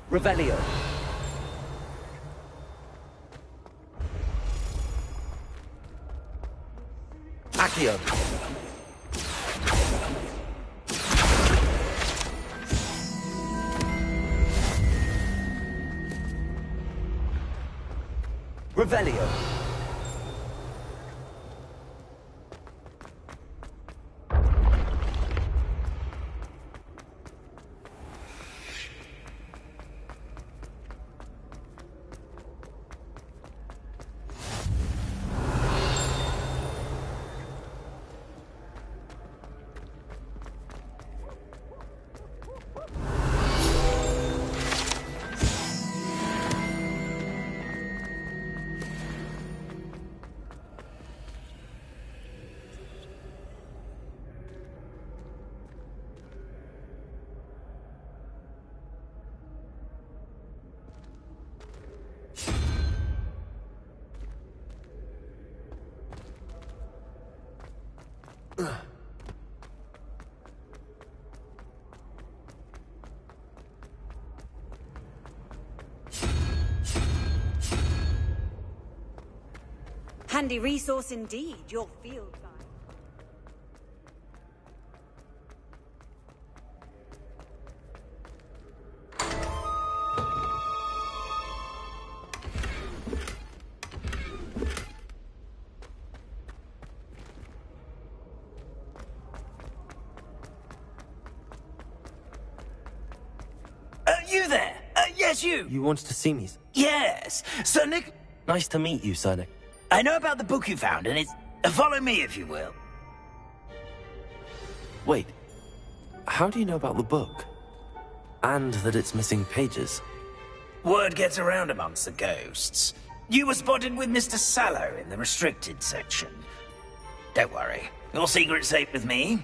Revelio. Accio. Revelio. Handy resource indeed, your field guide. You there? Yes, you! You wanted to see me? Yes! Sir Nick... Nice to meet you, Sir Nick. I know about the book you found, and it's... Follow me, if you will. Wait. How do you know about the book? And that it's missing pages? Word gets around amongst the ghosts. You were spotted with Mr. Sallow in the restricted section. Don't worry. Your secret's safe with me.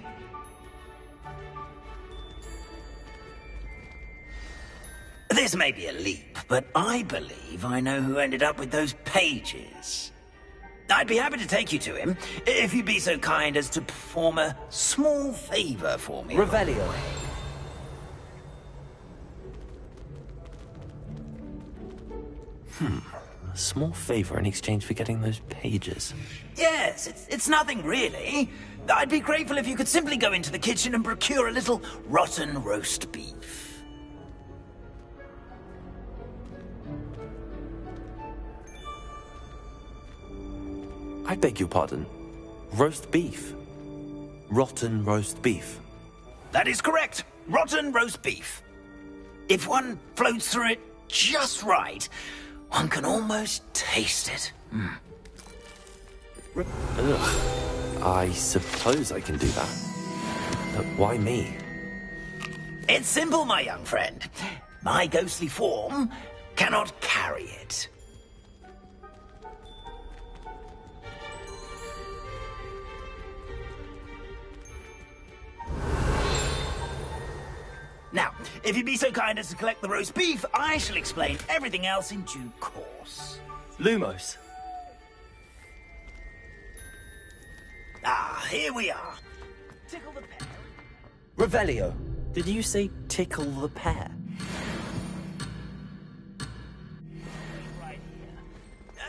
This may be a leap, but I believe I know who ended up with those pages. I'd be happy to take you to him, if you'd be so kind as to perform a small favor for me. Revelio. A small favor in exchange for getting those pages. Yes, it's nothing really. I'd be grateful if you could simply go into the kitchen and procure a little rotten roast beef. I beg your pardon. Roast beef. Rotten roast beef. That is correct. Rotten roast beef. If one floats through it just right, one can almost taste it. Ugh. I suppose I can do that. But why me? It's simple, my young friend. My ghostly form cannot carry it. Now, if you'd be so kind as to collect the roast beef, I shall explain everything else in due course. Lumos. Ah, here we are. Tickle the pear. Revelio. Did you say tickle the pear? Right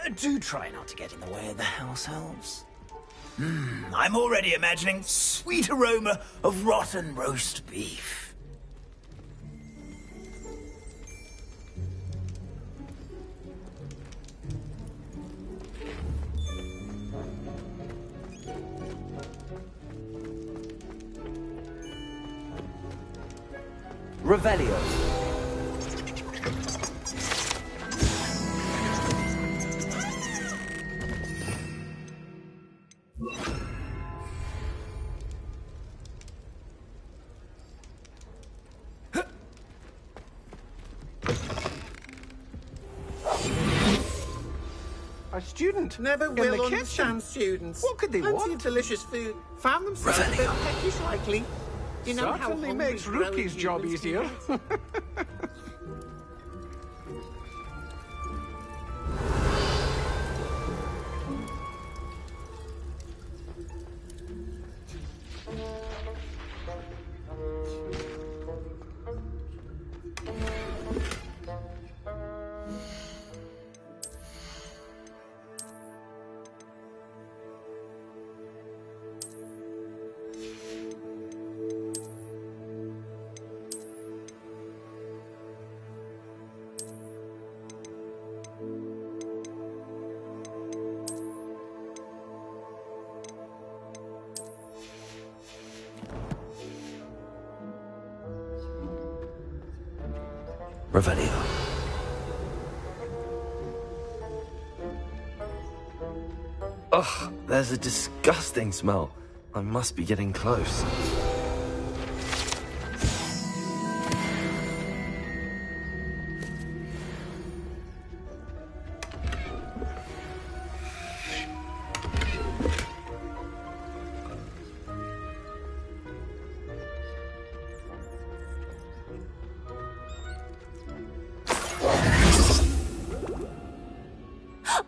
here. Do try not to get in the way of the house elves. I'm already imagining sweet aroma of rotten roast beef. Revelio. A student. Never in will the understand kitchen. students. What could they Plenty want? of delicious food. Found themselves a bit peckish lately. You know how Certainly hungry makes growing Rookie's job humans can easier. get? Revelio. Ugh, there's a disgusting smell. I must be getting close.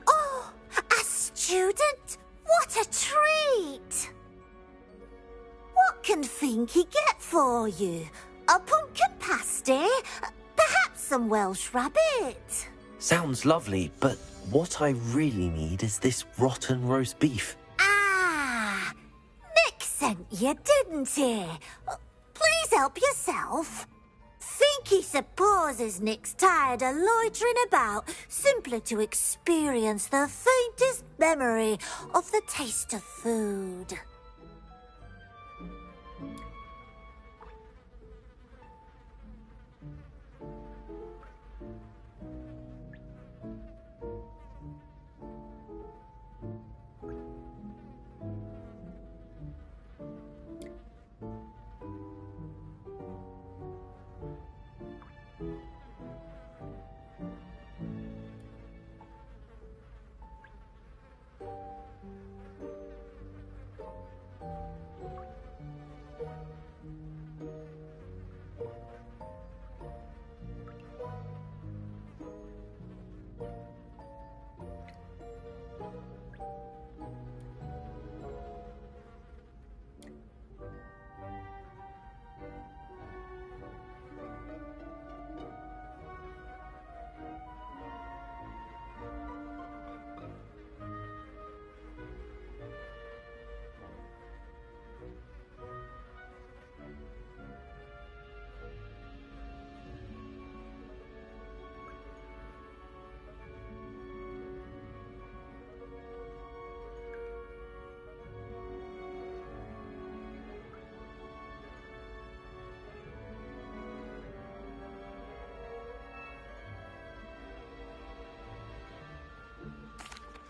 Oh, a student? What a treat! What can Finky get for you? A pumpkin pasty? Perhaps some Welsh rabbit? Sounds lovely, but what I really need is this rotten roast beef. Ah, Nick sent you, didn't he? Please help yourself. Finky supposes Nick's tired of loitering about, simply to experience the faintest memory of the taste of food.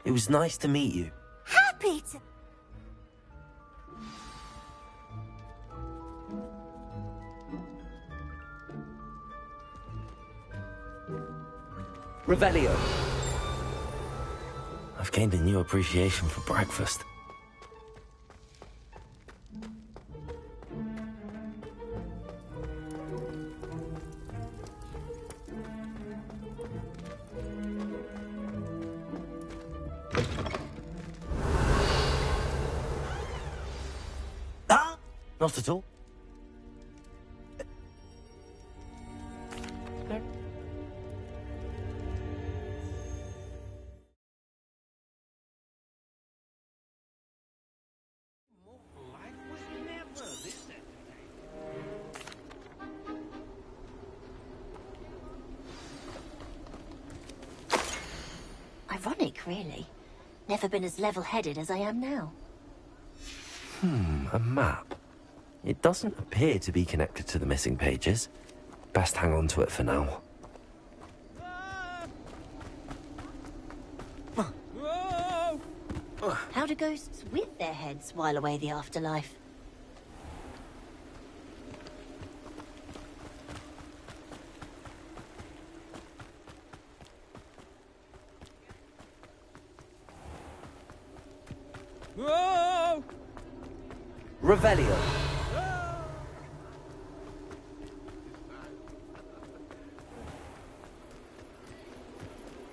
It was nice to meet you. Happy to... Revelio. I've gained a new appreciation for breakfast. Not at all. Ironic, really. Never been as level-headed as I am now. A map. It doesn't appear to be connected to the missing pages. Best hang on to it for now. How do ghosts with their heads while away the afterlife? Revelio.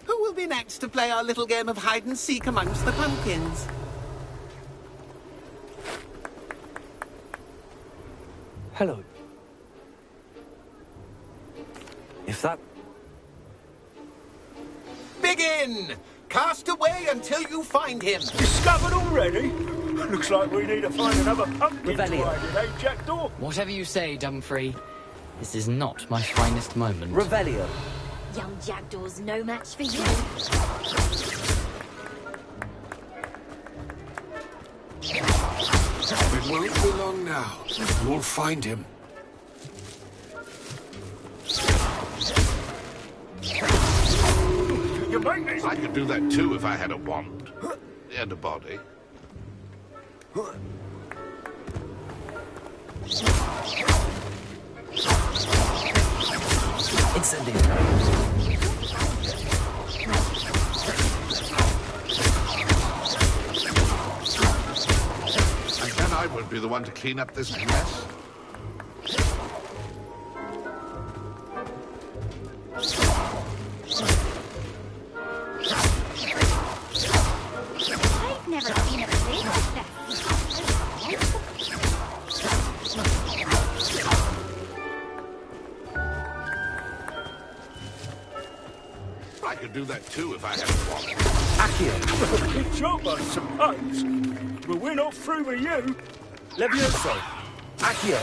Who will be next to play our little game of hide-and-seek amongst the pumpkins? Hello. If that... Begin! Cast away until you find him. Discovered already? Looks like we need to find another pumpkin to hide in, eh, Jackdaw? Whatever you say, Dumfrey. This is not my finest moment. Revelio. Young Jackdaw's no match for you. It won't be long now. You'll find him. You make me... I could do that too if I had a wand. And a body. And then I would be the one to clean up this mess. I've never seen a place like that. I could do that too if I had a wand. Accio. Good job, I suppose. But we're not through with you. Levioso. Accio.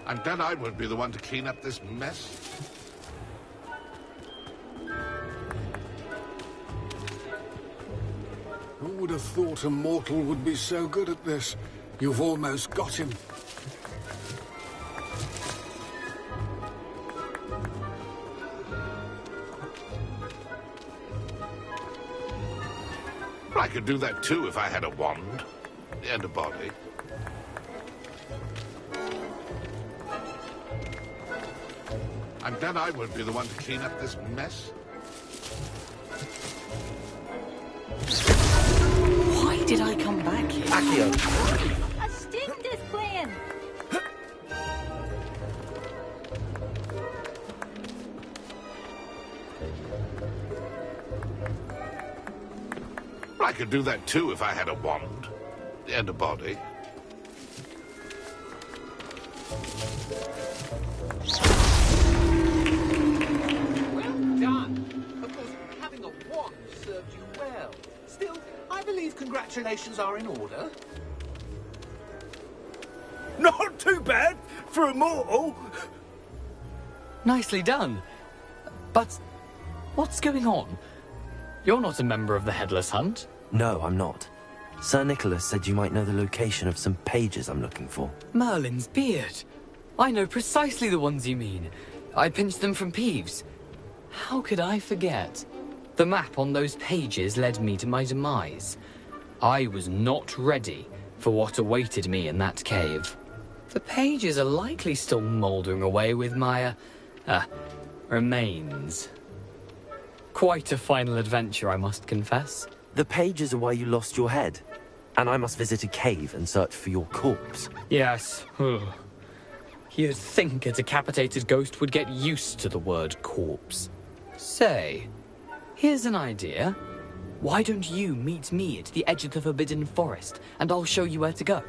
And then I would be the one to clean up this mess. Who would have thought a mortal would be so good at this? You've almost got him. I could do that too if I had a wand. And a body. And then I would be the one to clean up this mess. Why did I come back here? Accio. A stink is playing. I could do that too if I had a wand. And a body. Well done. Of course, having a wand served you well. Still, I believe congratulations are in order. Not too bad for a mortal. Nicely done. But what's going on? You're not a member of the Headless Hunt. No, I'm not. Sir Nicholas said you might know the location of some pages I'm looking for. Merlin's beard. I know precisely the ones you mean. I pinched them from Peeves. How could I forget? The map on those pages led me to my demise. I was not ready for what awaited me in that cave. The pages are likely still mouldering away with my, remains. Quite a final adventure, I must confess. The pages are where you lost your head, and I must visit a cave and search for your corpse. Yes. Ugh. You'd think a decapitated ghost would get used to the word corpse. Say, here's an idea. Why don't you meet me at the edge of the Forbidden Forest, and I'll show you where to go?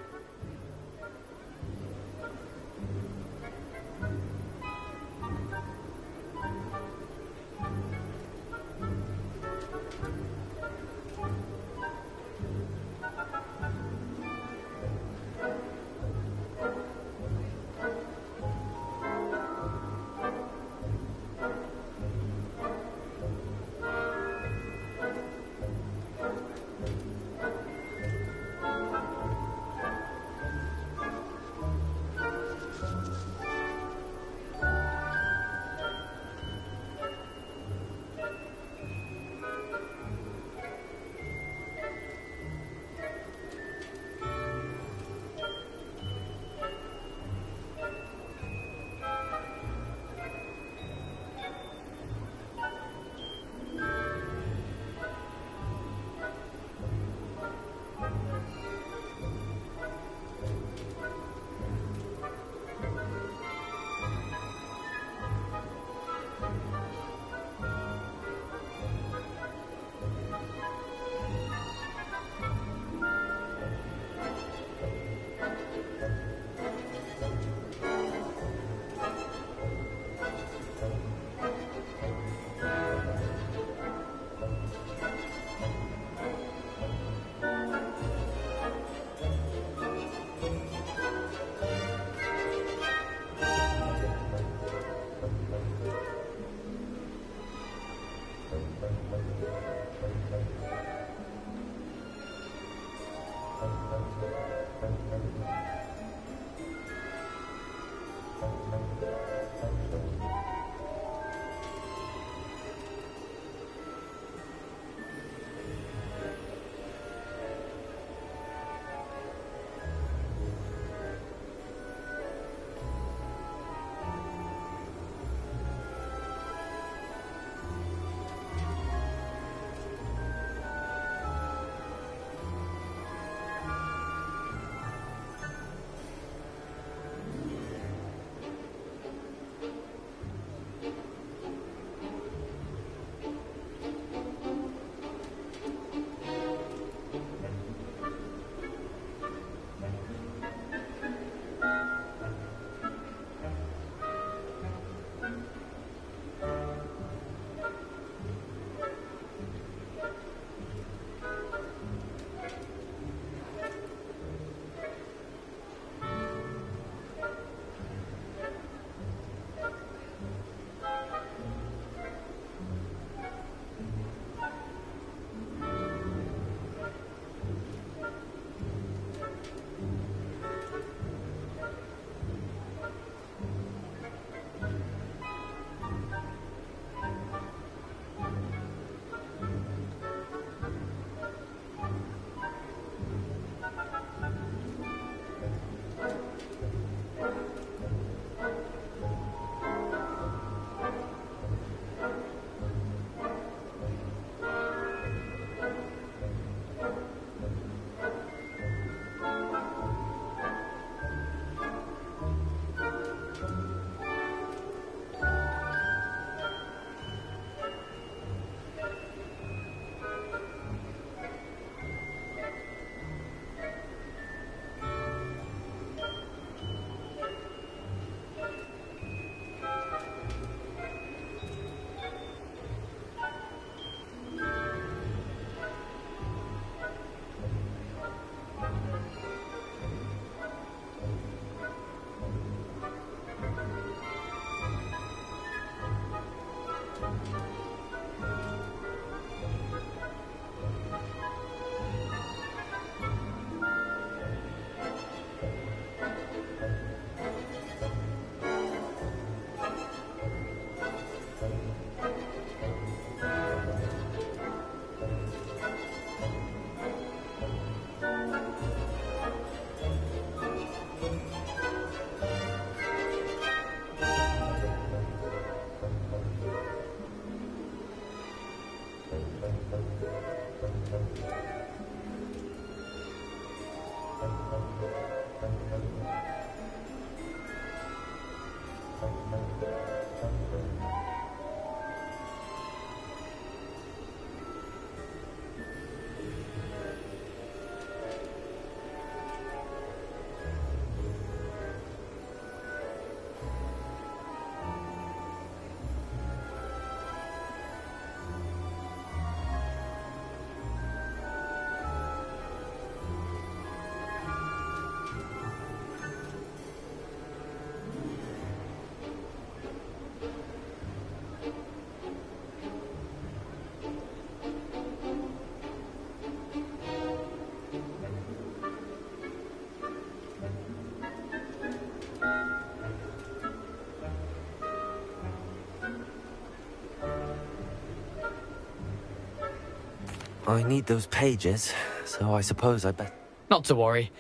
I need those pages, so I suppose I bet... Not to worry.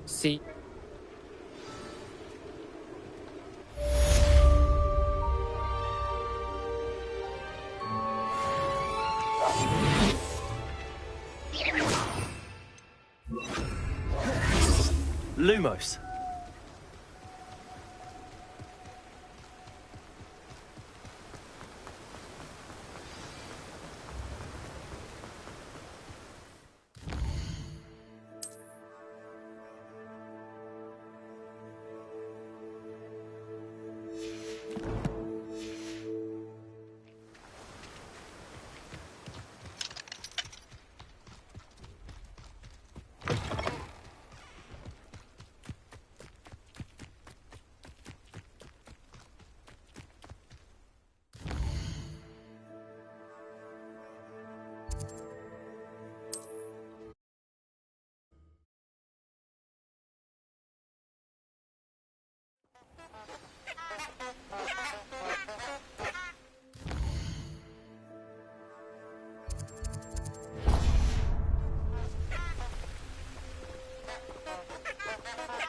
See... Lumos.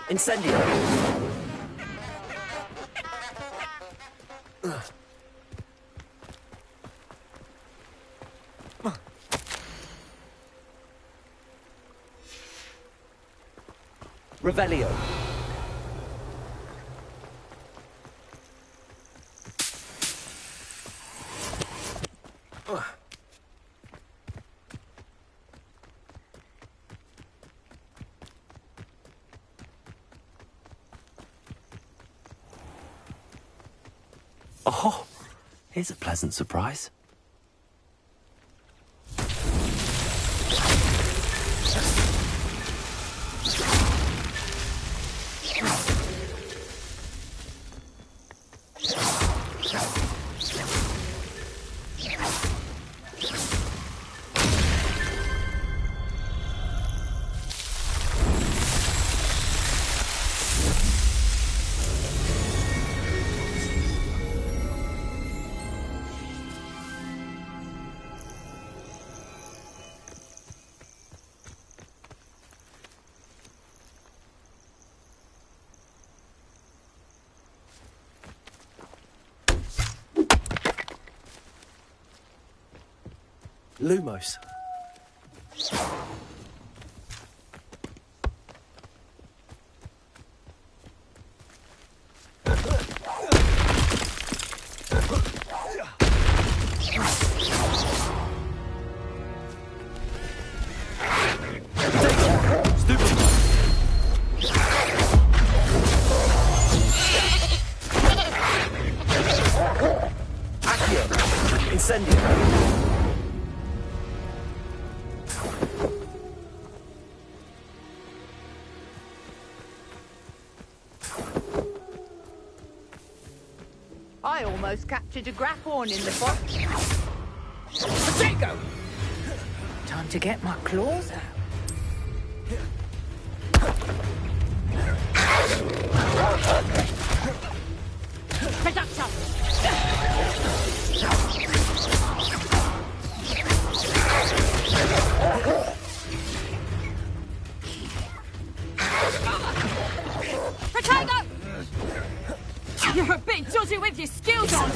Incendio! Revelio. Oh, here's a pleasant surprise. Lumos. I almost captured a grapphorn in the box. Potato! Time to get my claws out. Production! Potato! You're a bit dodgy with your skills on.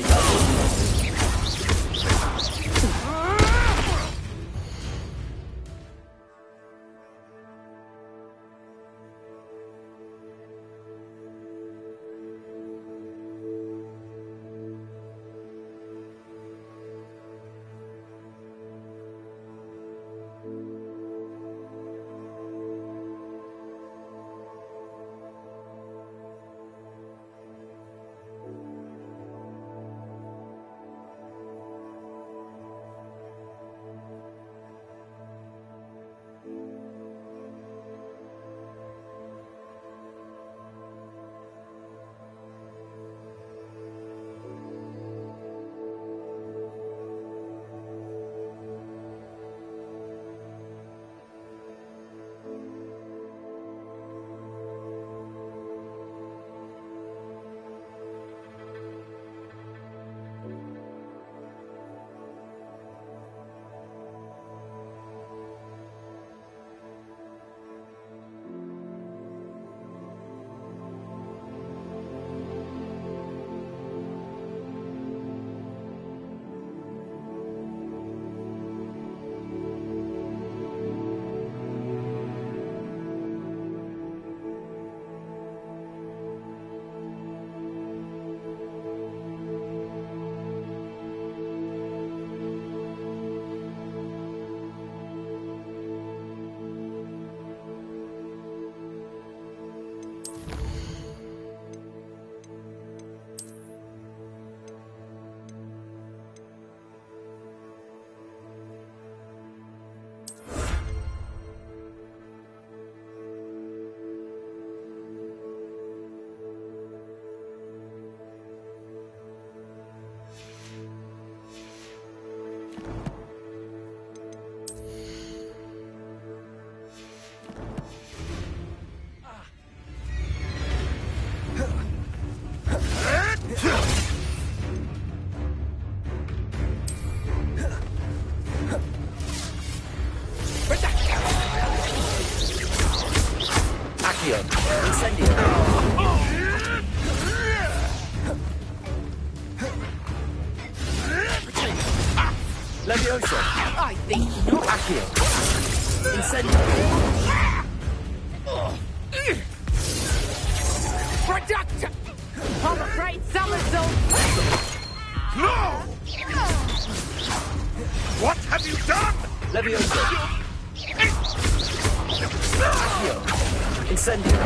Accio. Incendio. Levioso. I think not. Accio. Incendio. Productor! I'm afraid somersault. No! What have you done? Levioso. Accio. Incendio.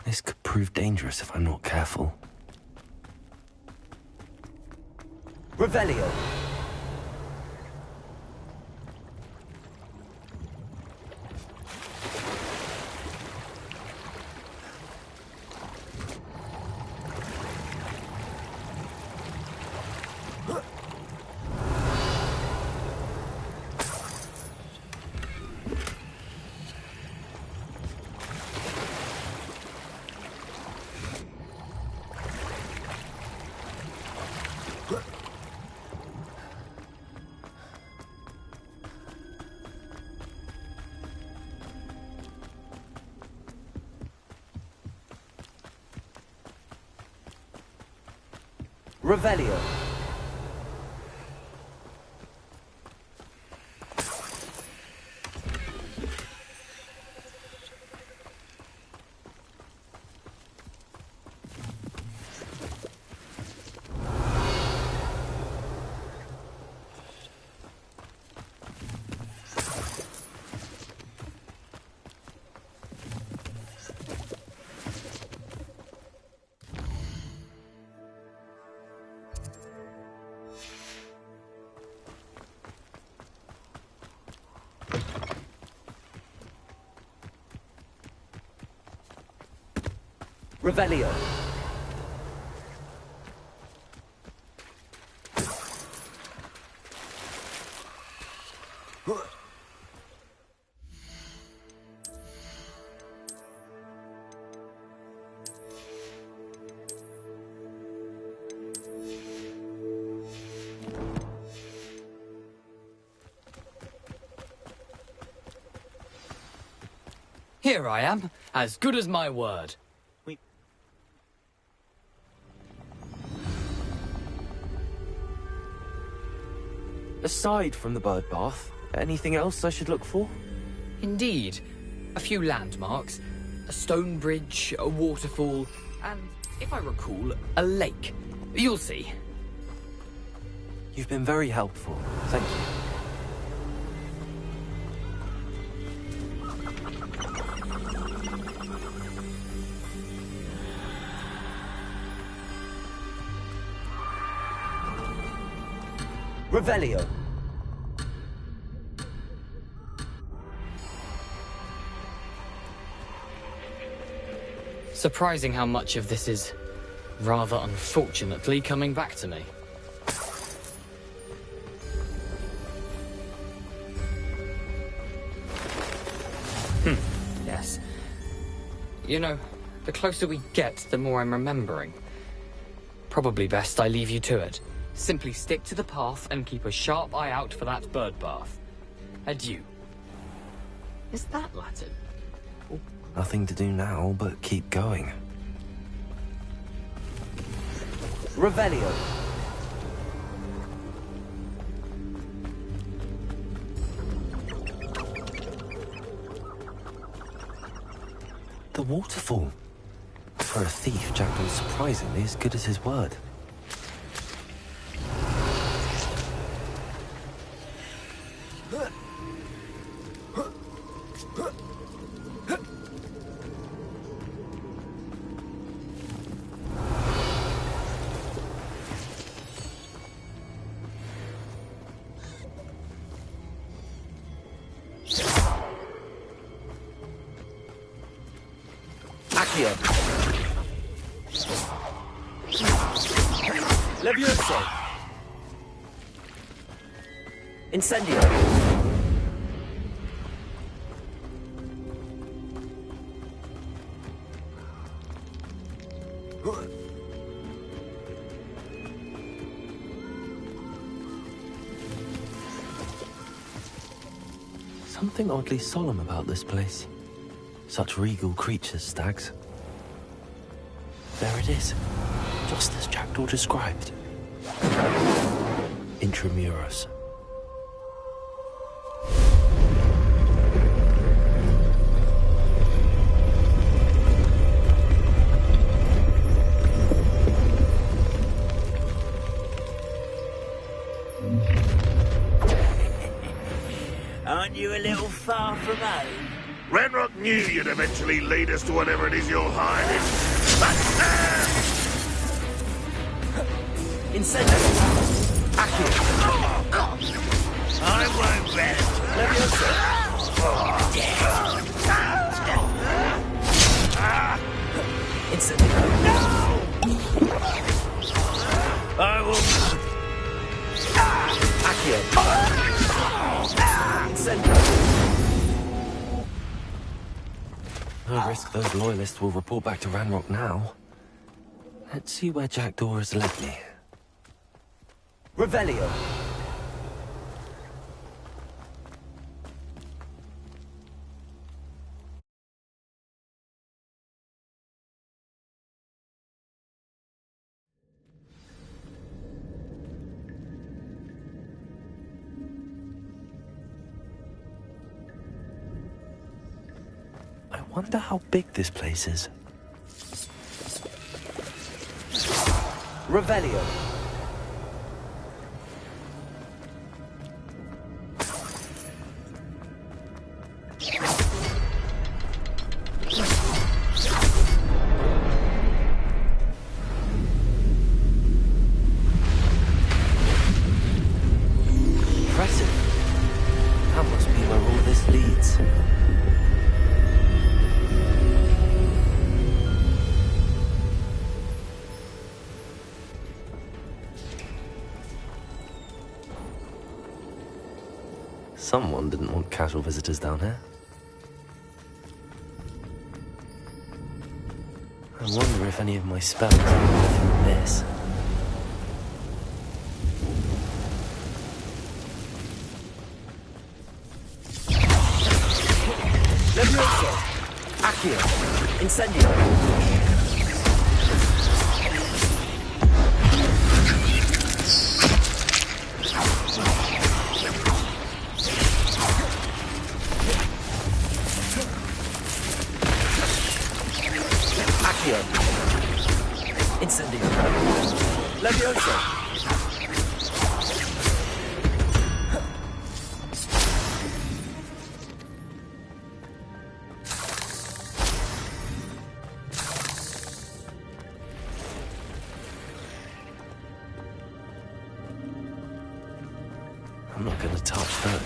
This could prove dangerous if I'm not careful. Revelio. Revelio. Revelio. Here I am, as good as my word. Aside from the bird bath, anything else I should look for? Indeed. A few landmarks, a stone bridge, a waterfall, and, if I recall, a lake. You'll see. You've been very helpful. Thank you. Revelio. Surprising how much of this is, rather unfortunately, coming back to me. Yes. You know, the closer we get, the more I'm remembering. Probably best I leave you to it. Simply stick to the path and keep a sharp eye out for that bird bath. Adieu. Is that Latin? Nothing to do now but keep going. Revelio. The waterfall. For a thief, Jack was surprisingly as good as his word. Levioso. Incendio. something oddly solemn about this place. Such regal creatures, stags. There it is, just as Jackdaw described. Intramuros. Aren't you a little far from home? Ranrock knew you'd eventually lead us to whatever it is you're hiding. Incendio! Accio! I won't rest. Leviosa! Incendio! I will... Accio! Incendio! No risk those loyalists will report back to Ranrock now. Let's see where Jackdaw has led me. Revelio. I wonder how big this place is. Revelio. Impressive. That must be where all this leads. Someone didn't want casual visitors down here. I wonder if any of my spells are from this. Levioso. Accio. Incendio. Accio. Incendio. Levioso. I'm not gonna touch those.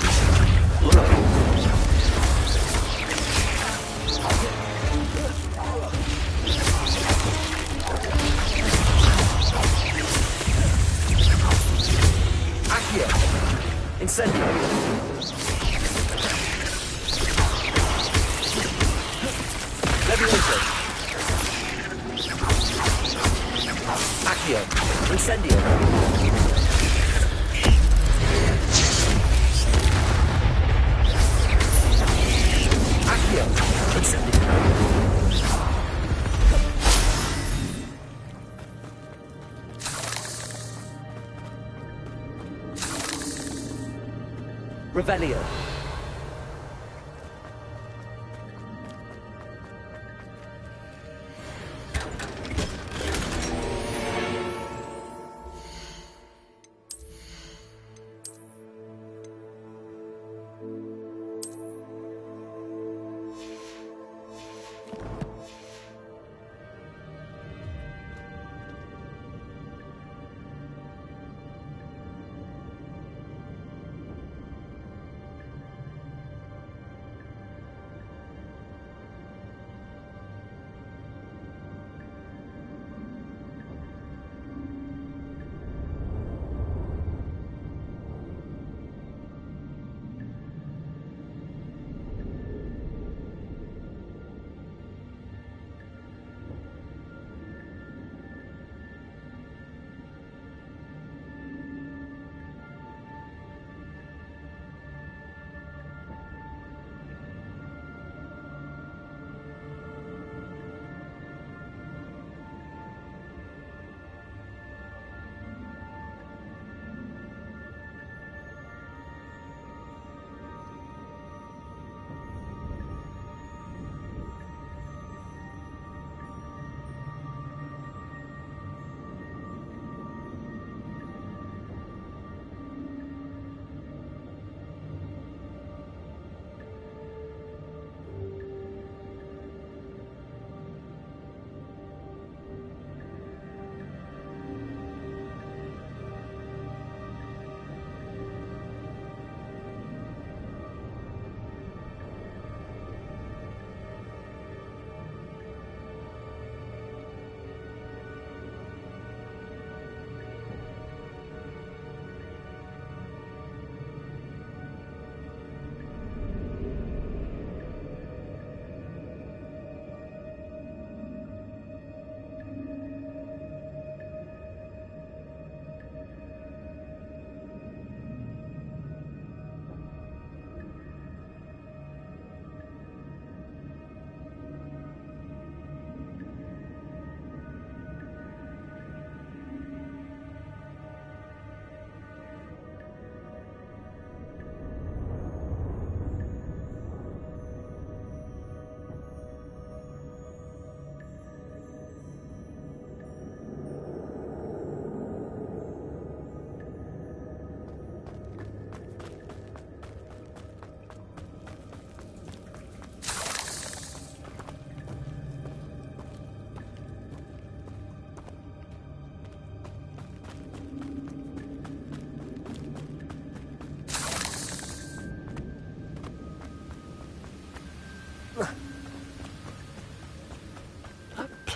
Accio. Incendio. Levioso. Accio. Incendio. Accio. Incendio. Revelio.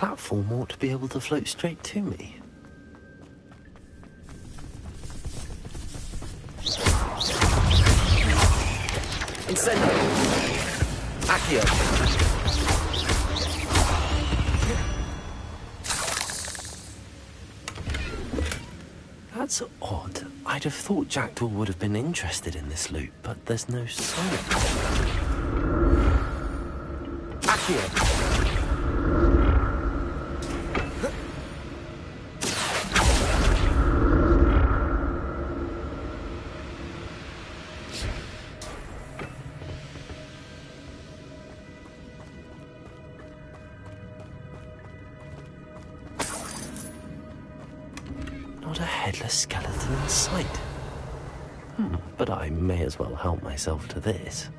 platform ought to be able to float straight to me. Incendio. Accio. That's odd. I'd have thought Jackdaw would have been interested in this loot, but there's no sign of it. Accio. Not a headless skeleton in sight. But I may as well help myself to this.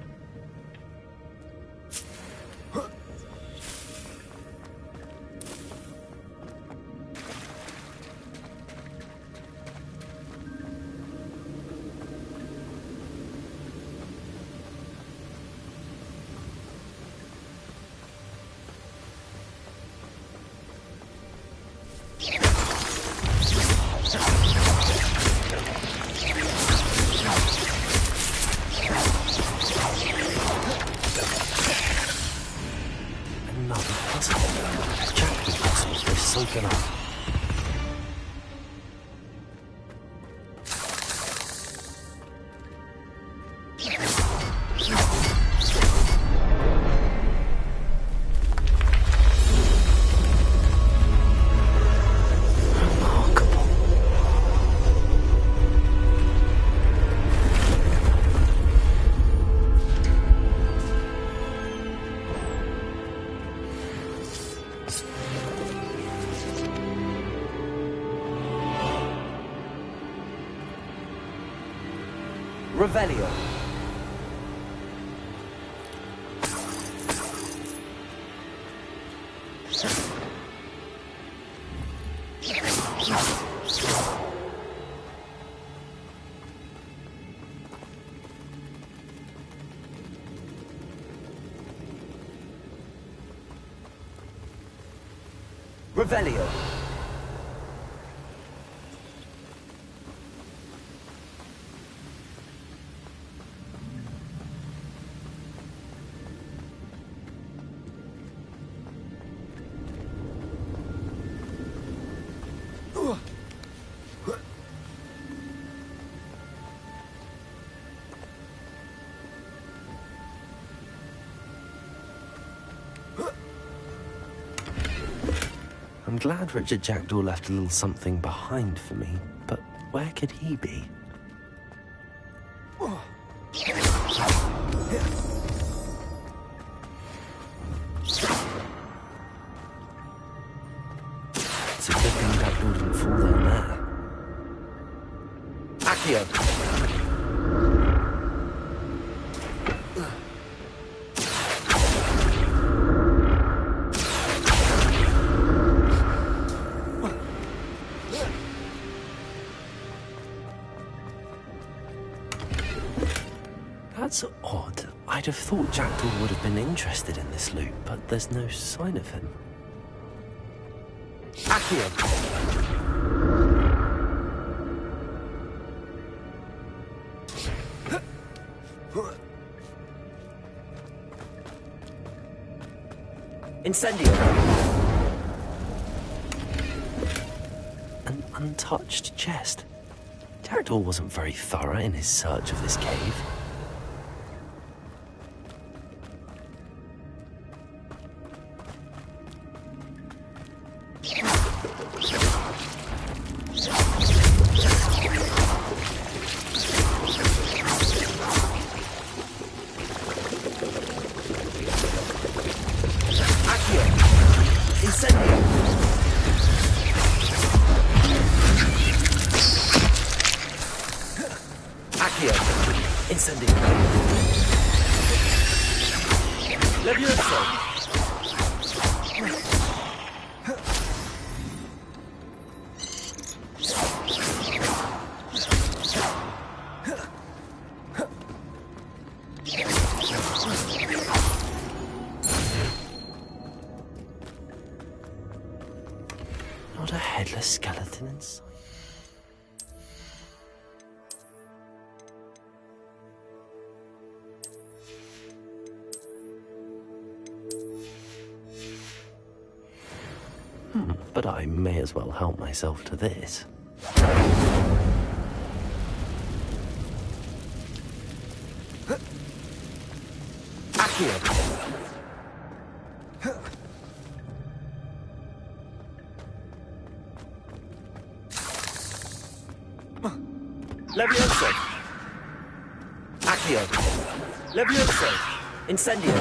Revelio. Revelio. I'm glad Richard Jackdaw left a little something behind for me, but where could he be? It's a good thing Jackdaw didn't fall down there. Accio. That's odd. I'd have thought Jackdaw would have been interested in this loot, but there's no sign of him. Accio. Incendio. An untouched chest. Jackdaw wasn't very thorough in his search of this cave. Not a headless skeleton in sight. But I may as well help myself to this. Accio. Levioso. Accio. Levioso. Incendio.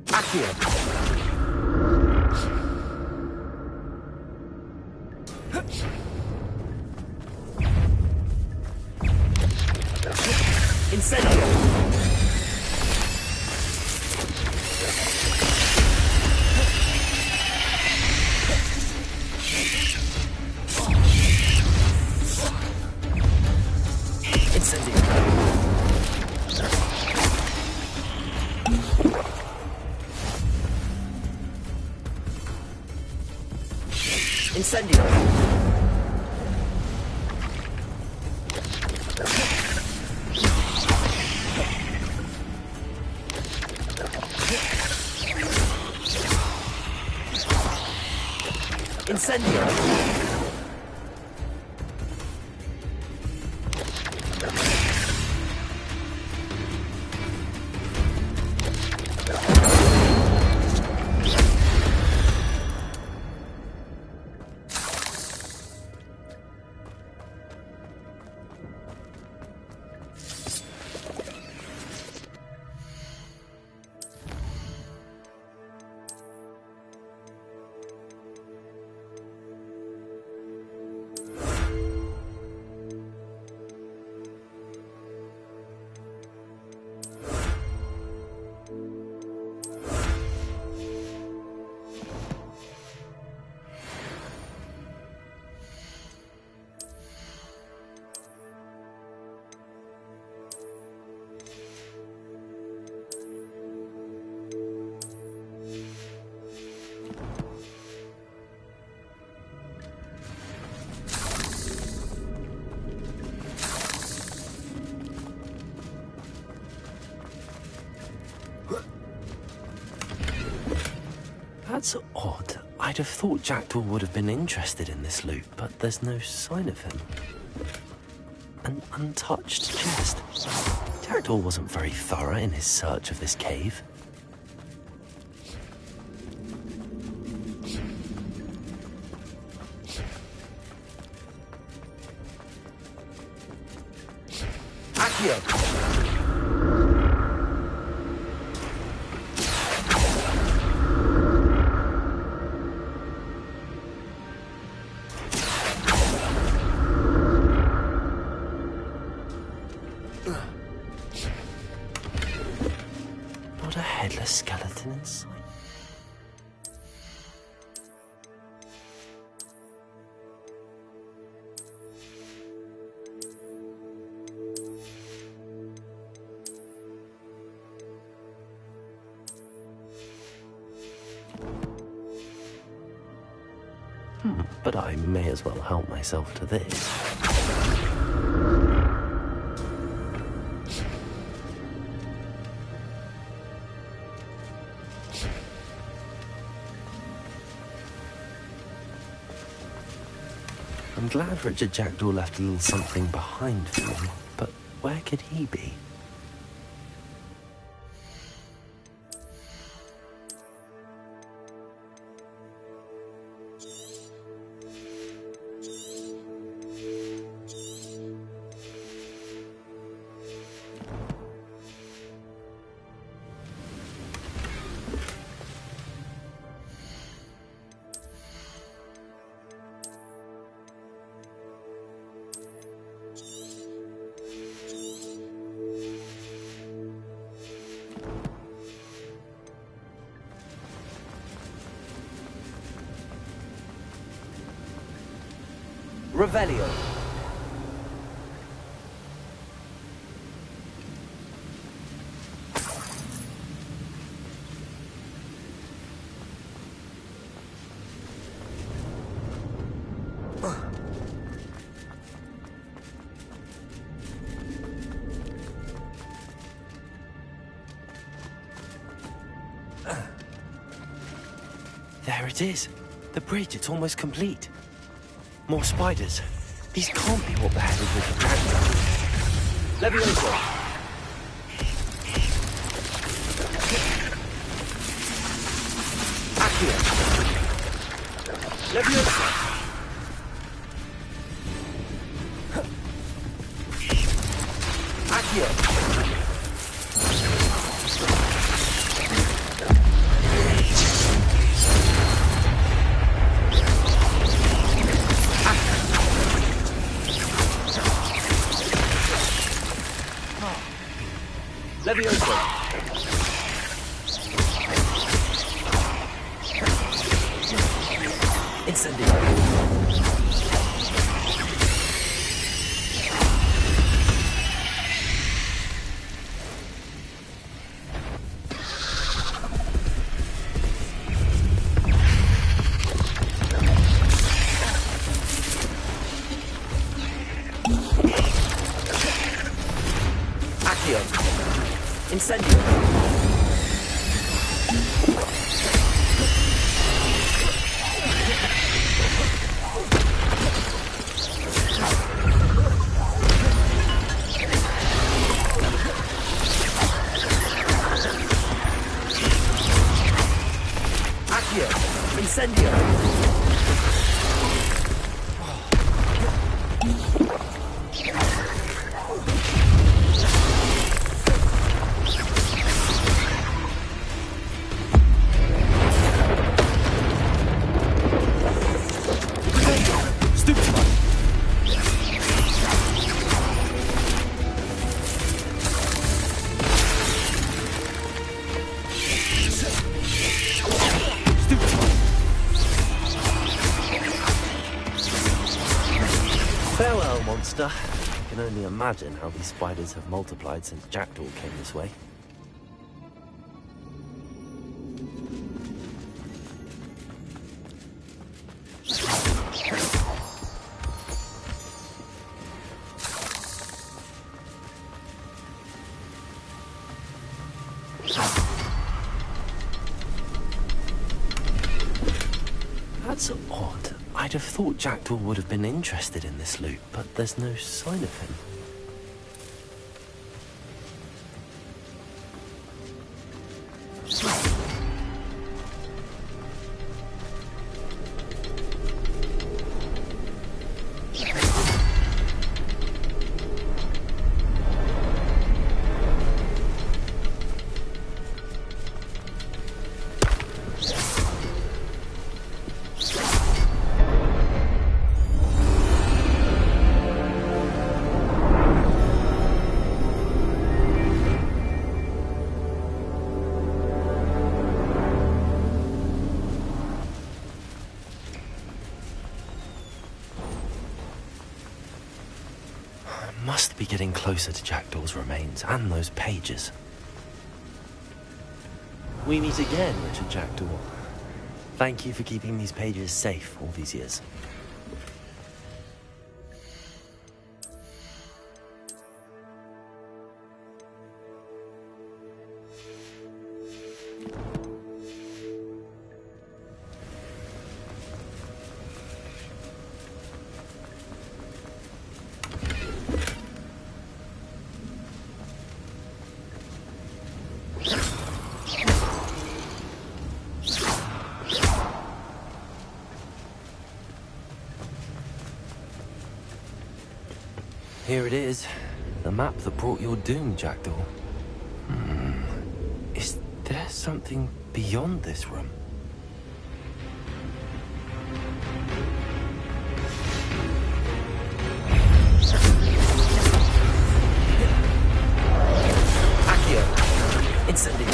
Accio. Incendio. Incendio. Incendio. That's odd. I'd have thought Jackdaw would have been interested in this loot, but there's no sign of him. An untouched chest. Jackdaw wasn't very thorough in his search of this cave. Accio. Not a headless skeleton in sight. But I may as well help myself to this. I'm glad Richard Jackdaw left a little something behind for me, but where could he be? Revelio. There it is. The bridge, it's almost complete. More spiders. These can't be what beheaded with the dragon. Levioso. Accio. Levioso. Accio. Levioso. Incendio. Accio. Incendio. Accio. Incendio. Farewell, monster. I can only imagine how these spiders have multiplied since Jackdaw came this way. That's odd. I'd have thought Jackdaw would have been interested in this loot, but there's no sign of him. Must be getting closer to Jackdaw's remains and those pages. We meet again, Richard Jackdaw. Thank you for keeping these pages safe all these years. Here it is. The map that brought your doom, Jackdaw. Is there something beyond this room? Accio. Incendio.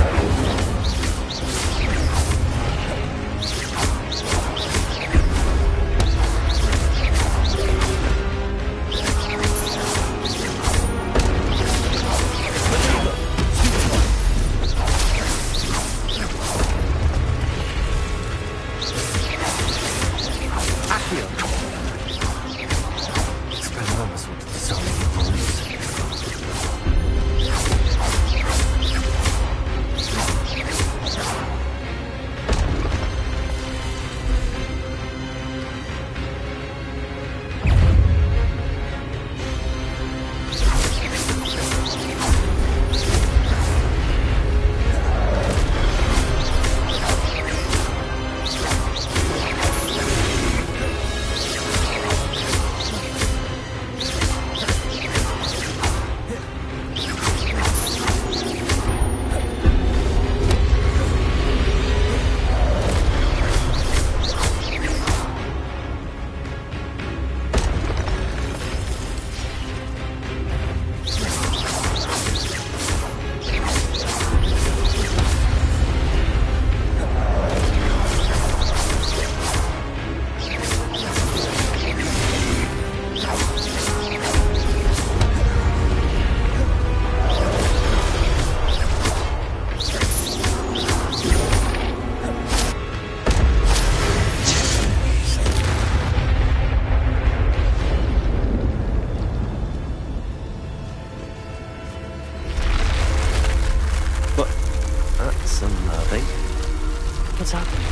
What's happening?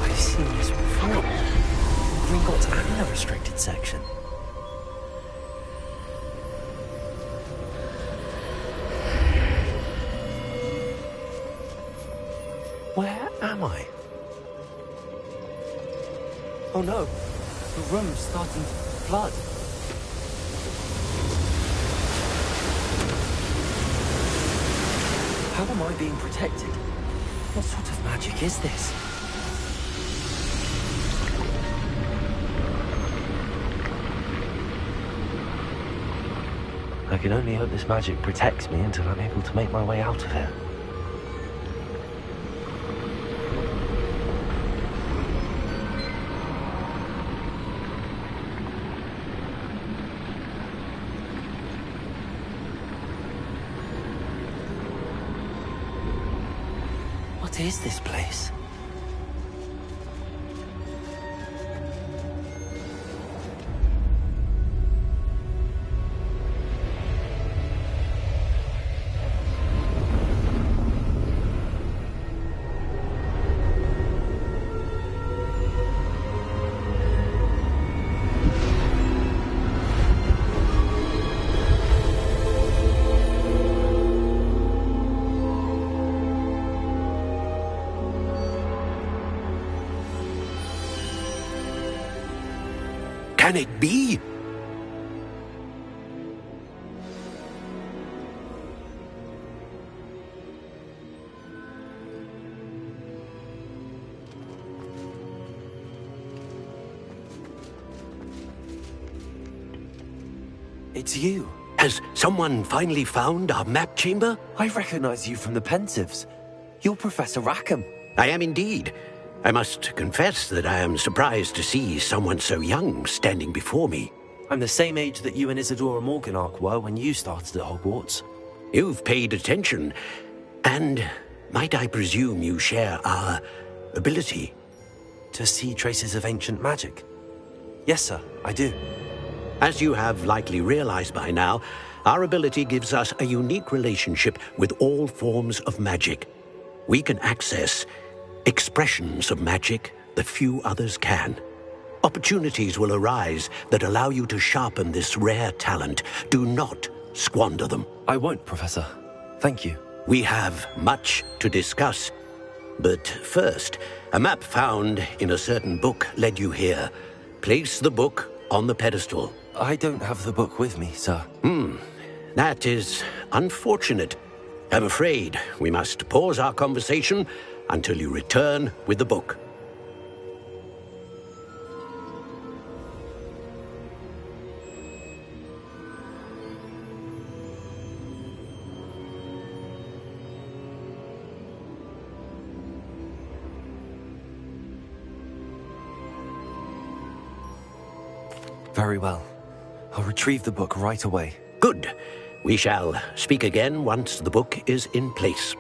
I've seen this before. Gringotts and the restricted section. Where am I? Oh no, the room's starting to flood. How am I being protected? What sort of magic is this? I can only hope this magic protects me until I'm able to make my way out of here. What is this place? Can it be? It's you. Has someone finally found our map chamber? I recognize you from the Pensives. You're Professor Rackham. I am indeed. I must confess that I am surprised to see someone so young standing before me. I'm the same age that you and Isadora Morganach were when you started at Hogwarts. You've paid attention, and might I presume you share our ability? To see traces of ancient magic? Yes, sir, I do. As you have likely realized by now, our ability gives us a unique relationship with all forms of magic. We can access expressions of magic that few others can. Opportunities will arise that allow you to sharpen this rare talent. Do not squander them. I won't, Professor. Thank you. We have much to discuss. But first, a map found in a certain book led you here. Place the book on the pedestal. I don't have the book with me, sir. That is unfortunate. I'm afraid we must pause our conversation until you return with the book. Very well. I'll retrieve the book right away. Good. We shall speak again once the book is in place.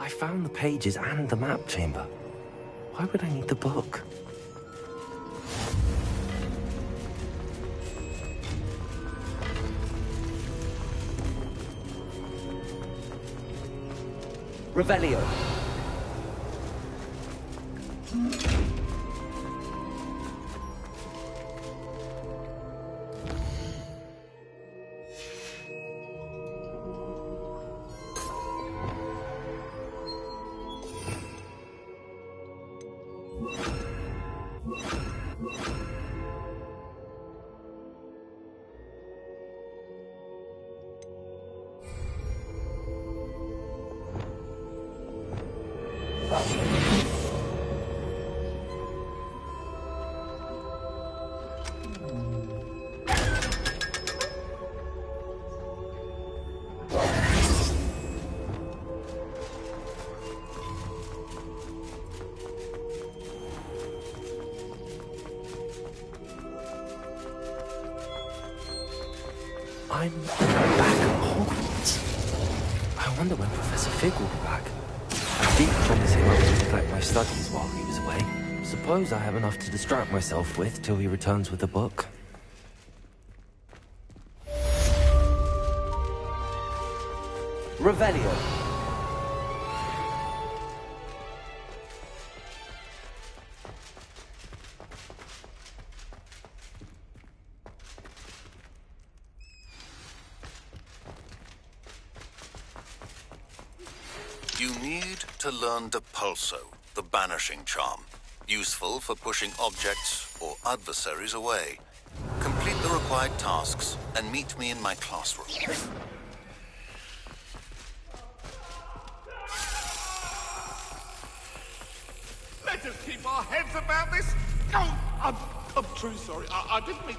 I found the pages and the map chamber. Why would I need the book? Revelio. I'm back at Hogwarts. I wonder when Professor Fig will be back. I did promise him I would neglect my studies while he was away. Suppose I have enough to distract myself with till he returns with the book. Revelio. You need to learn Depulso, the banishing charm. Useful for pushing objects or adversaries away. Complete the required tasks and meet me in my classroom. Let us keep our heads about this. Oh, I'm truly sorry. I didn't mean...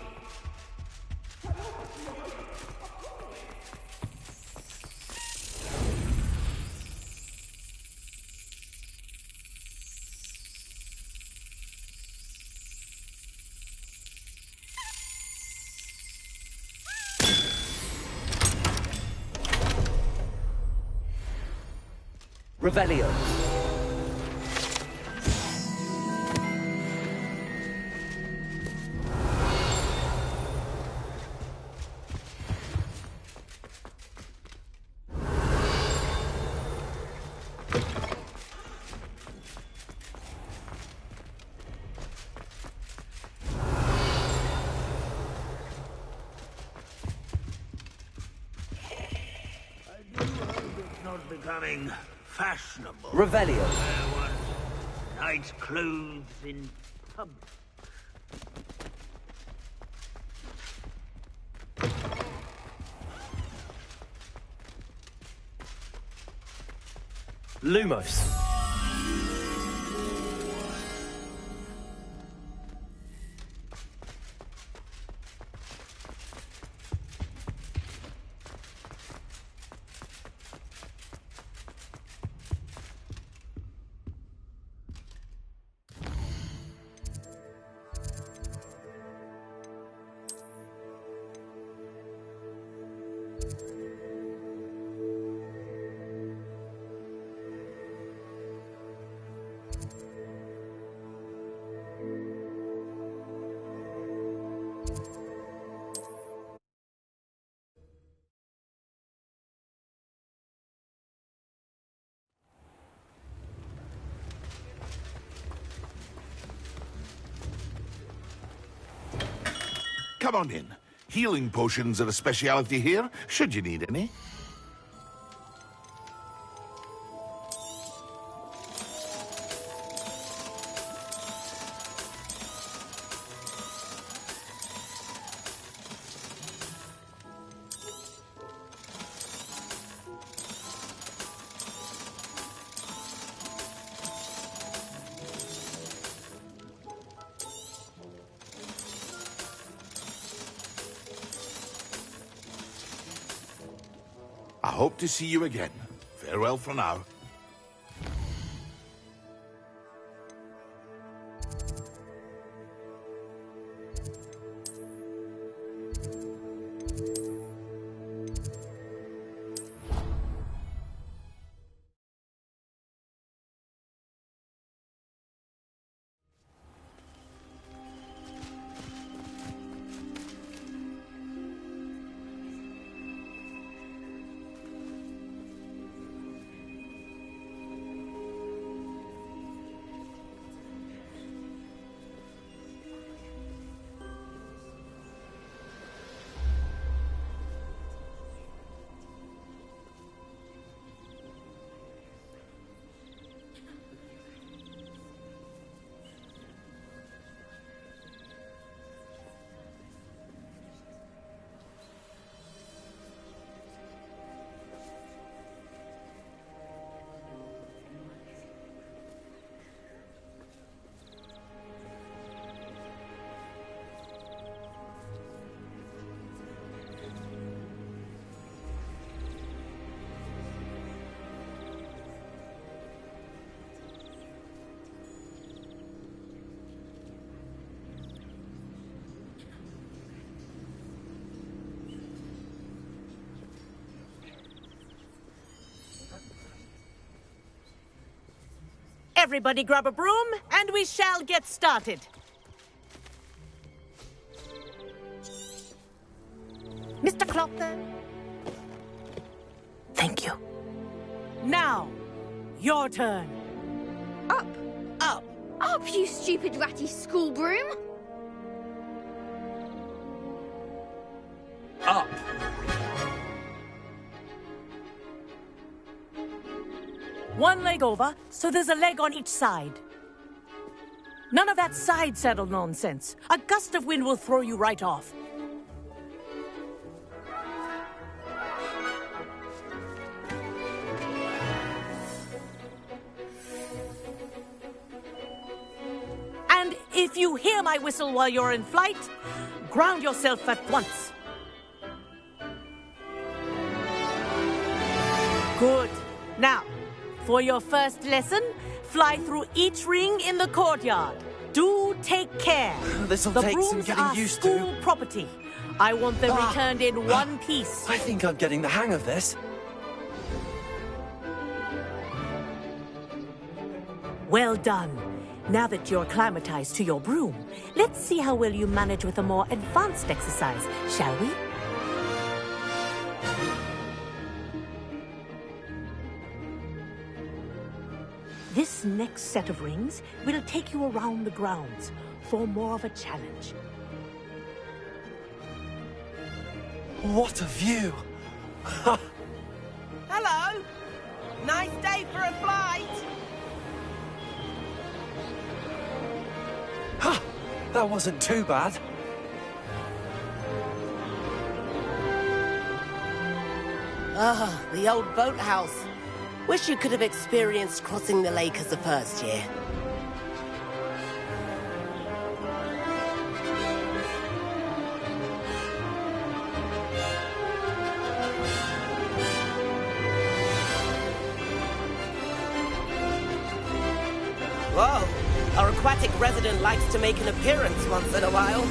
Revelio. Not becoming fashionable. Revelio. There was night clothes in public. Lumos. Come on in. Healing potions are a speciality here, should you need any. I hope to see you again. Farewell for now. Everybody grab a broom, and we shall get started. Mr. Clopper. Thank you. Now, your turn. Up! Up! Up, you stupid ratty school broom! Up! One leg over, so there's a leg on each side. None of that side saddle nonsense. A gust of wind will throw you right off. And if you hear my whistle while you're in flight, ground yourself at once. Good. Now, for your first lesson, fly through each ring in the courtyard. Do take care. This'll the take some brooms getting are used school to. property. I want them returned in one piece. I think I'm getting the hang of this. Well done. Now that you're acclimatized to your broom, let's see how well you manage with a more advanced exercise, shall we? This next set of rings will take you around the grounds for more of a challenge. What a view! Hello! Nice day for a flight! That wasn't too bad. Ah, the old boathouse. Wish you could have experienced crossing the lake as a first year. Whoa! Our aquatic resident likes to make an appearance once in a while.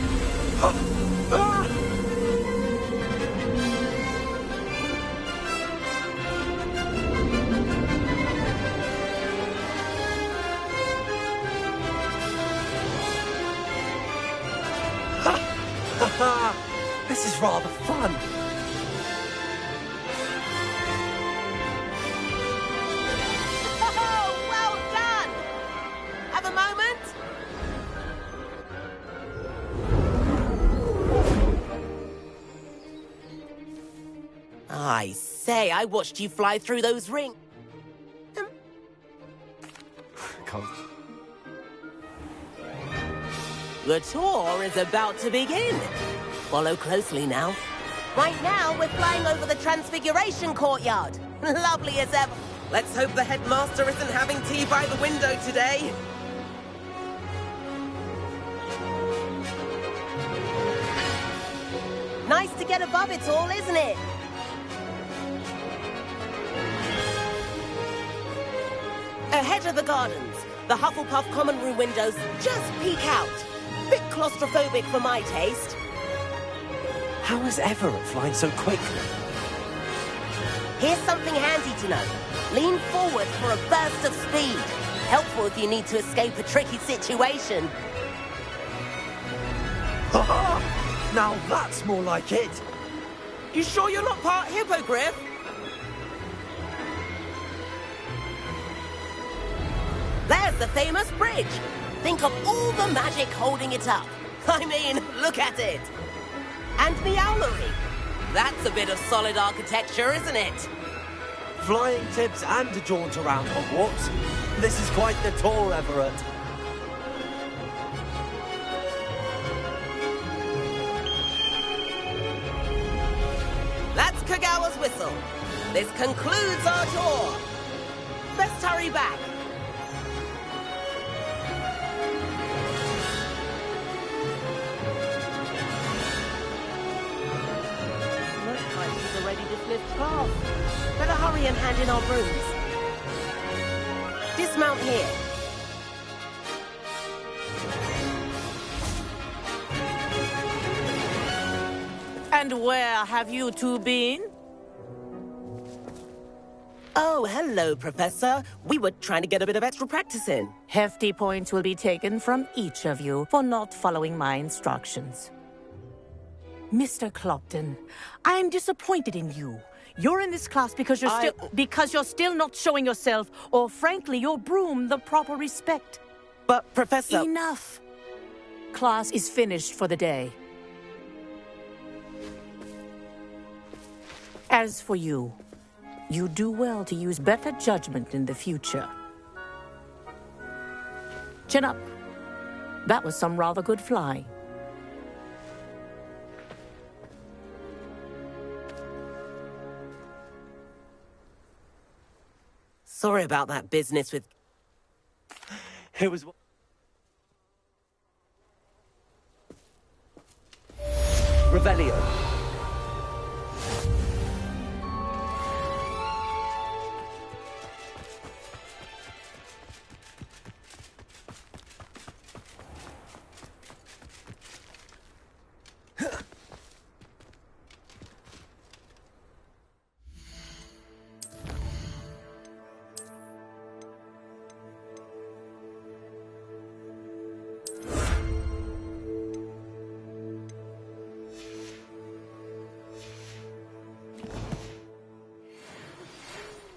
This is rather fun. Oh, well done! Have a moment? I say, I watched you fly through those rings. Can't. The tour is about to begin. Follow closely now. Right now, we're flying over the Transfiguration Courtyard. Lovely as ever. Let's hope the headmaster isn't having tea by the window today. Nice to get above it all, isn't it? Ahead of the gardens, the Hufflepuff common room windows just peek out. Bit claustrophobic for my taste. How is Everett flying so quickly? Here's something handy to know. Lean forward for a burst of speed. Helpful if you need to escape a tricky situation. Now that's more like it. You sure you're not part hippogriff? There's the famous bridge. Think of all the magic holding it up. I mean, look at it. And the owlery. That's a bit of solid architecture, isn't it? Flying tips and a jaunt around Hogwarts. This is quite the tour, Everett. That's Kagawa's whistle. This concludes our tour. Best hurry back. Looks like he's already dismissed class. Better hurry and hand in our brooms. Dismount here. And where have you two been? Oh, hello, Professor. We were trying to get a bit of extra practice in. Hefty points will be taken from each of you for not following my instructions. Mr. Clopton, I am disappointed in you. You're in this class because you're still not showing yourself, or frankly, your broom the proper respect. But, Professor... Enough. Class is finished for the day. As for you, you do well to use better judgment in the future. Chin up. That was some rather good flying. Sorry about that business with... It was... Revelio.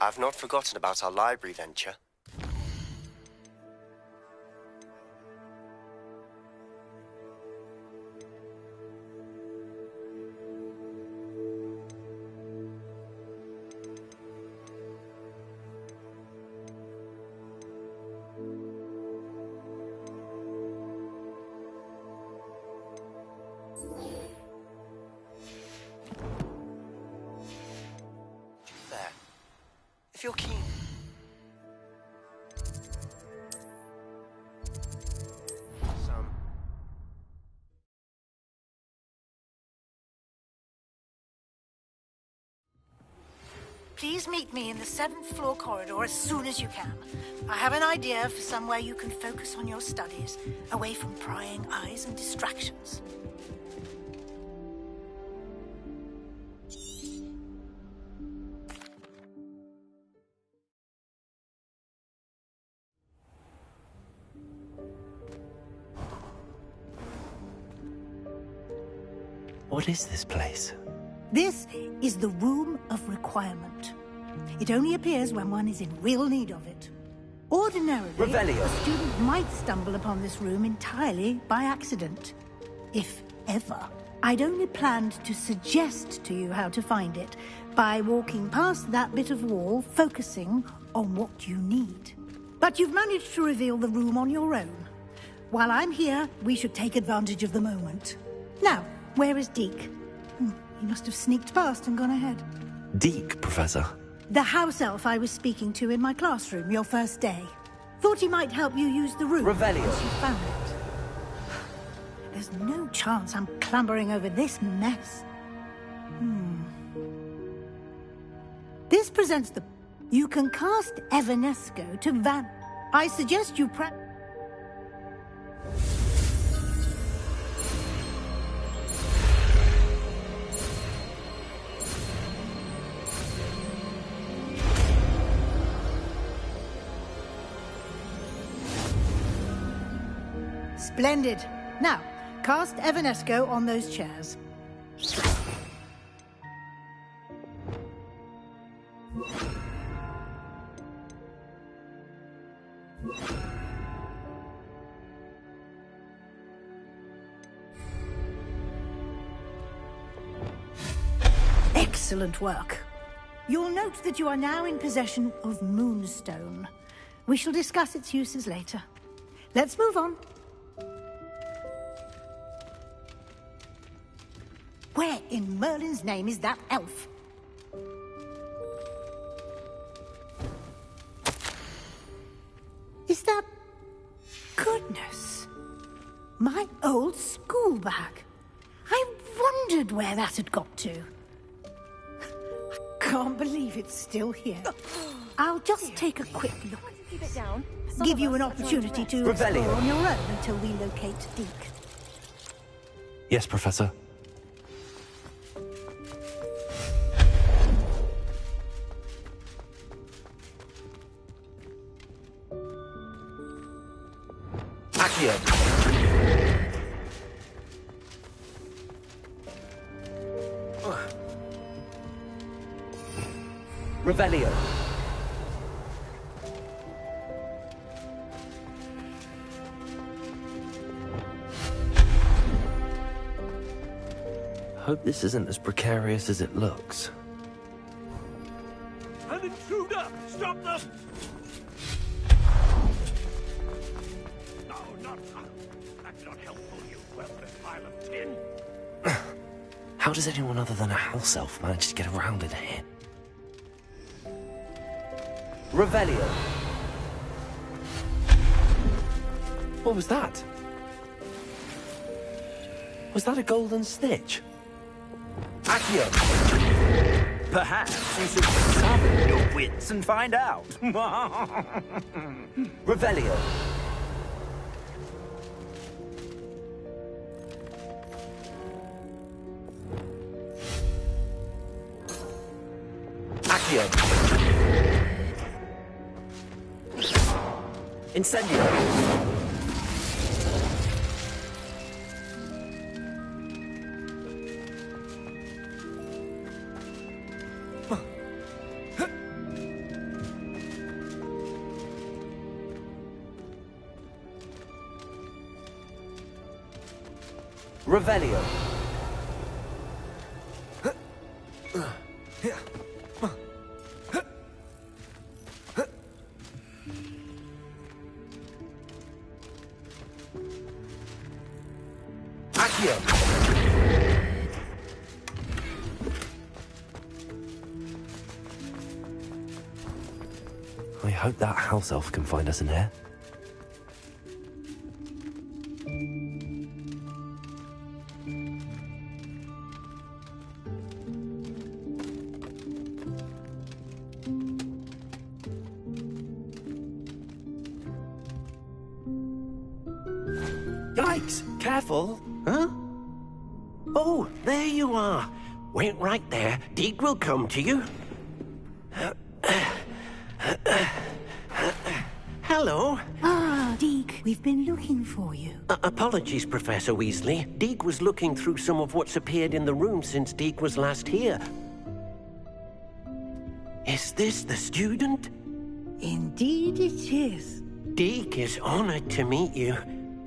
I've not forgotten about our library venture. There. If you're keen. Please meet me in the 7th floor corridor as soon as you can. I have an idea for somewhere you can focus on your studies, away from prying eyes and distractions. What is this place? This is the Room of Requirement. It only appears when one is in real need of it. Ordinarily, Revelio. a student might stumble upon this room entirely by accident. If ever. I'd only planned to suggest to you how to find it by walking past that bit of wall, focusing on what you need. But you've managed to reveal the room on your own. While I'm here, we should take advantage of the moment. Now, where is Deke? He must have sneaked past and gone ahead. Deke, Professor. The house elf I was speaking to in my classroom your first day. Thought he might help you use the room. Revelio. Once you found it. There's no chance I'm clambering over this mess. This presents the... You can cast Evanesco to van... I suggest you Splendid. Now, cast Evanesco on those chairs. Excellent work. You'll note that you are now in possession of Moonstone. We shall discuss its uses later. Let's move on. Where in Merlin's name is that elf? Is that... Goodness. My old school bag. I wondered where that had got to. I can't believe it's still here. I'll just take a quick look. Keep it down. Give you an opportunity to explore on your own until we locate Deke. Yes, Professor. Revelio. Hope this isn't as precarious as it looks. An intruder! Stop them! No, not... That's not helpful, you worthless pile of tin! How does anyone other than a house elf manage to get around in here? Revelio. What was that? Was that a golden snitch? Accio! Perhaps you should summon your wits and find out. Revelio. Accio. Incendio. Revelio. Accio. I hope that house elf can find us in here. Yikes! Careful! Huh? Oh, there you are. Wait right there. Deke will come to you. Hello. Ah, Deke, we've been looking for you. Apologies, Professor Weasley. Deke was looking through some of what's appeared in the room since Deke was last here. Is this the student? Indeed it is. Deke is honored to meet you.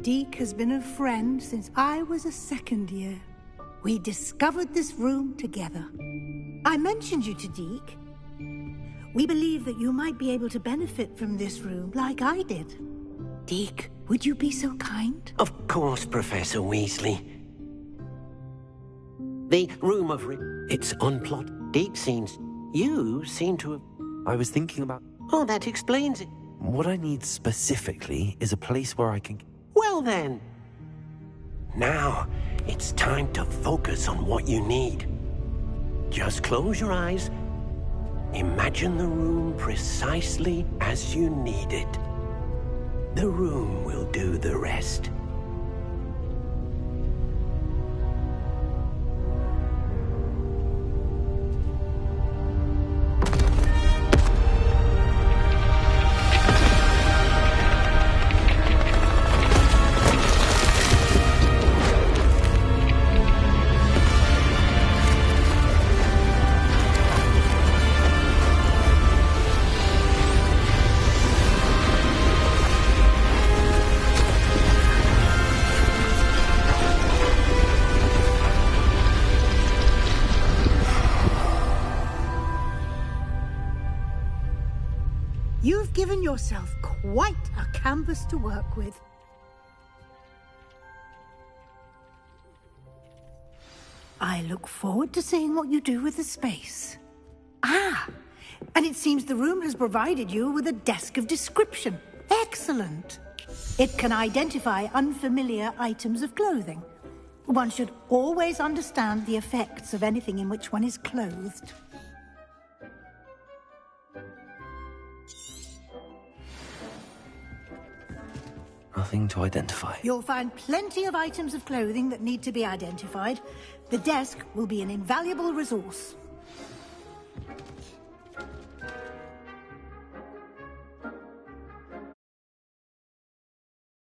Deke has been a friend since I was a second year. We discovered this room together. I mentioned you to Deke. We believe that you might be able to benefit from this room like I did. Deke, would you be so kind? Of course, Professor Weasley. The room of... It's unplot. Deke seems... You seem to have... I was thinking about... Oh, that explains it. What I need specifically is a place where I can... Well then. Now, it's time to focus on what you need. Just close your eyes. Imagine the room precisely as you need it. The room will do the rest. You've given yourself quite a canvas to work with. I look forward to seeing what you do with the space. Ah, and it seems the room has provided you with a desk of description. Excellent. It can identify unfamiliar items of clothing. One should always understand the effects of anything in which one is clothed. Nothing to identify. You'll find plenty of items of clothing that need to be identified. The desk will be an invaluable resource.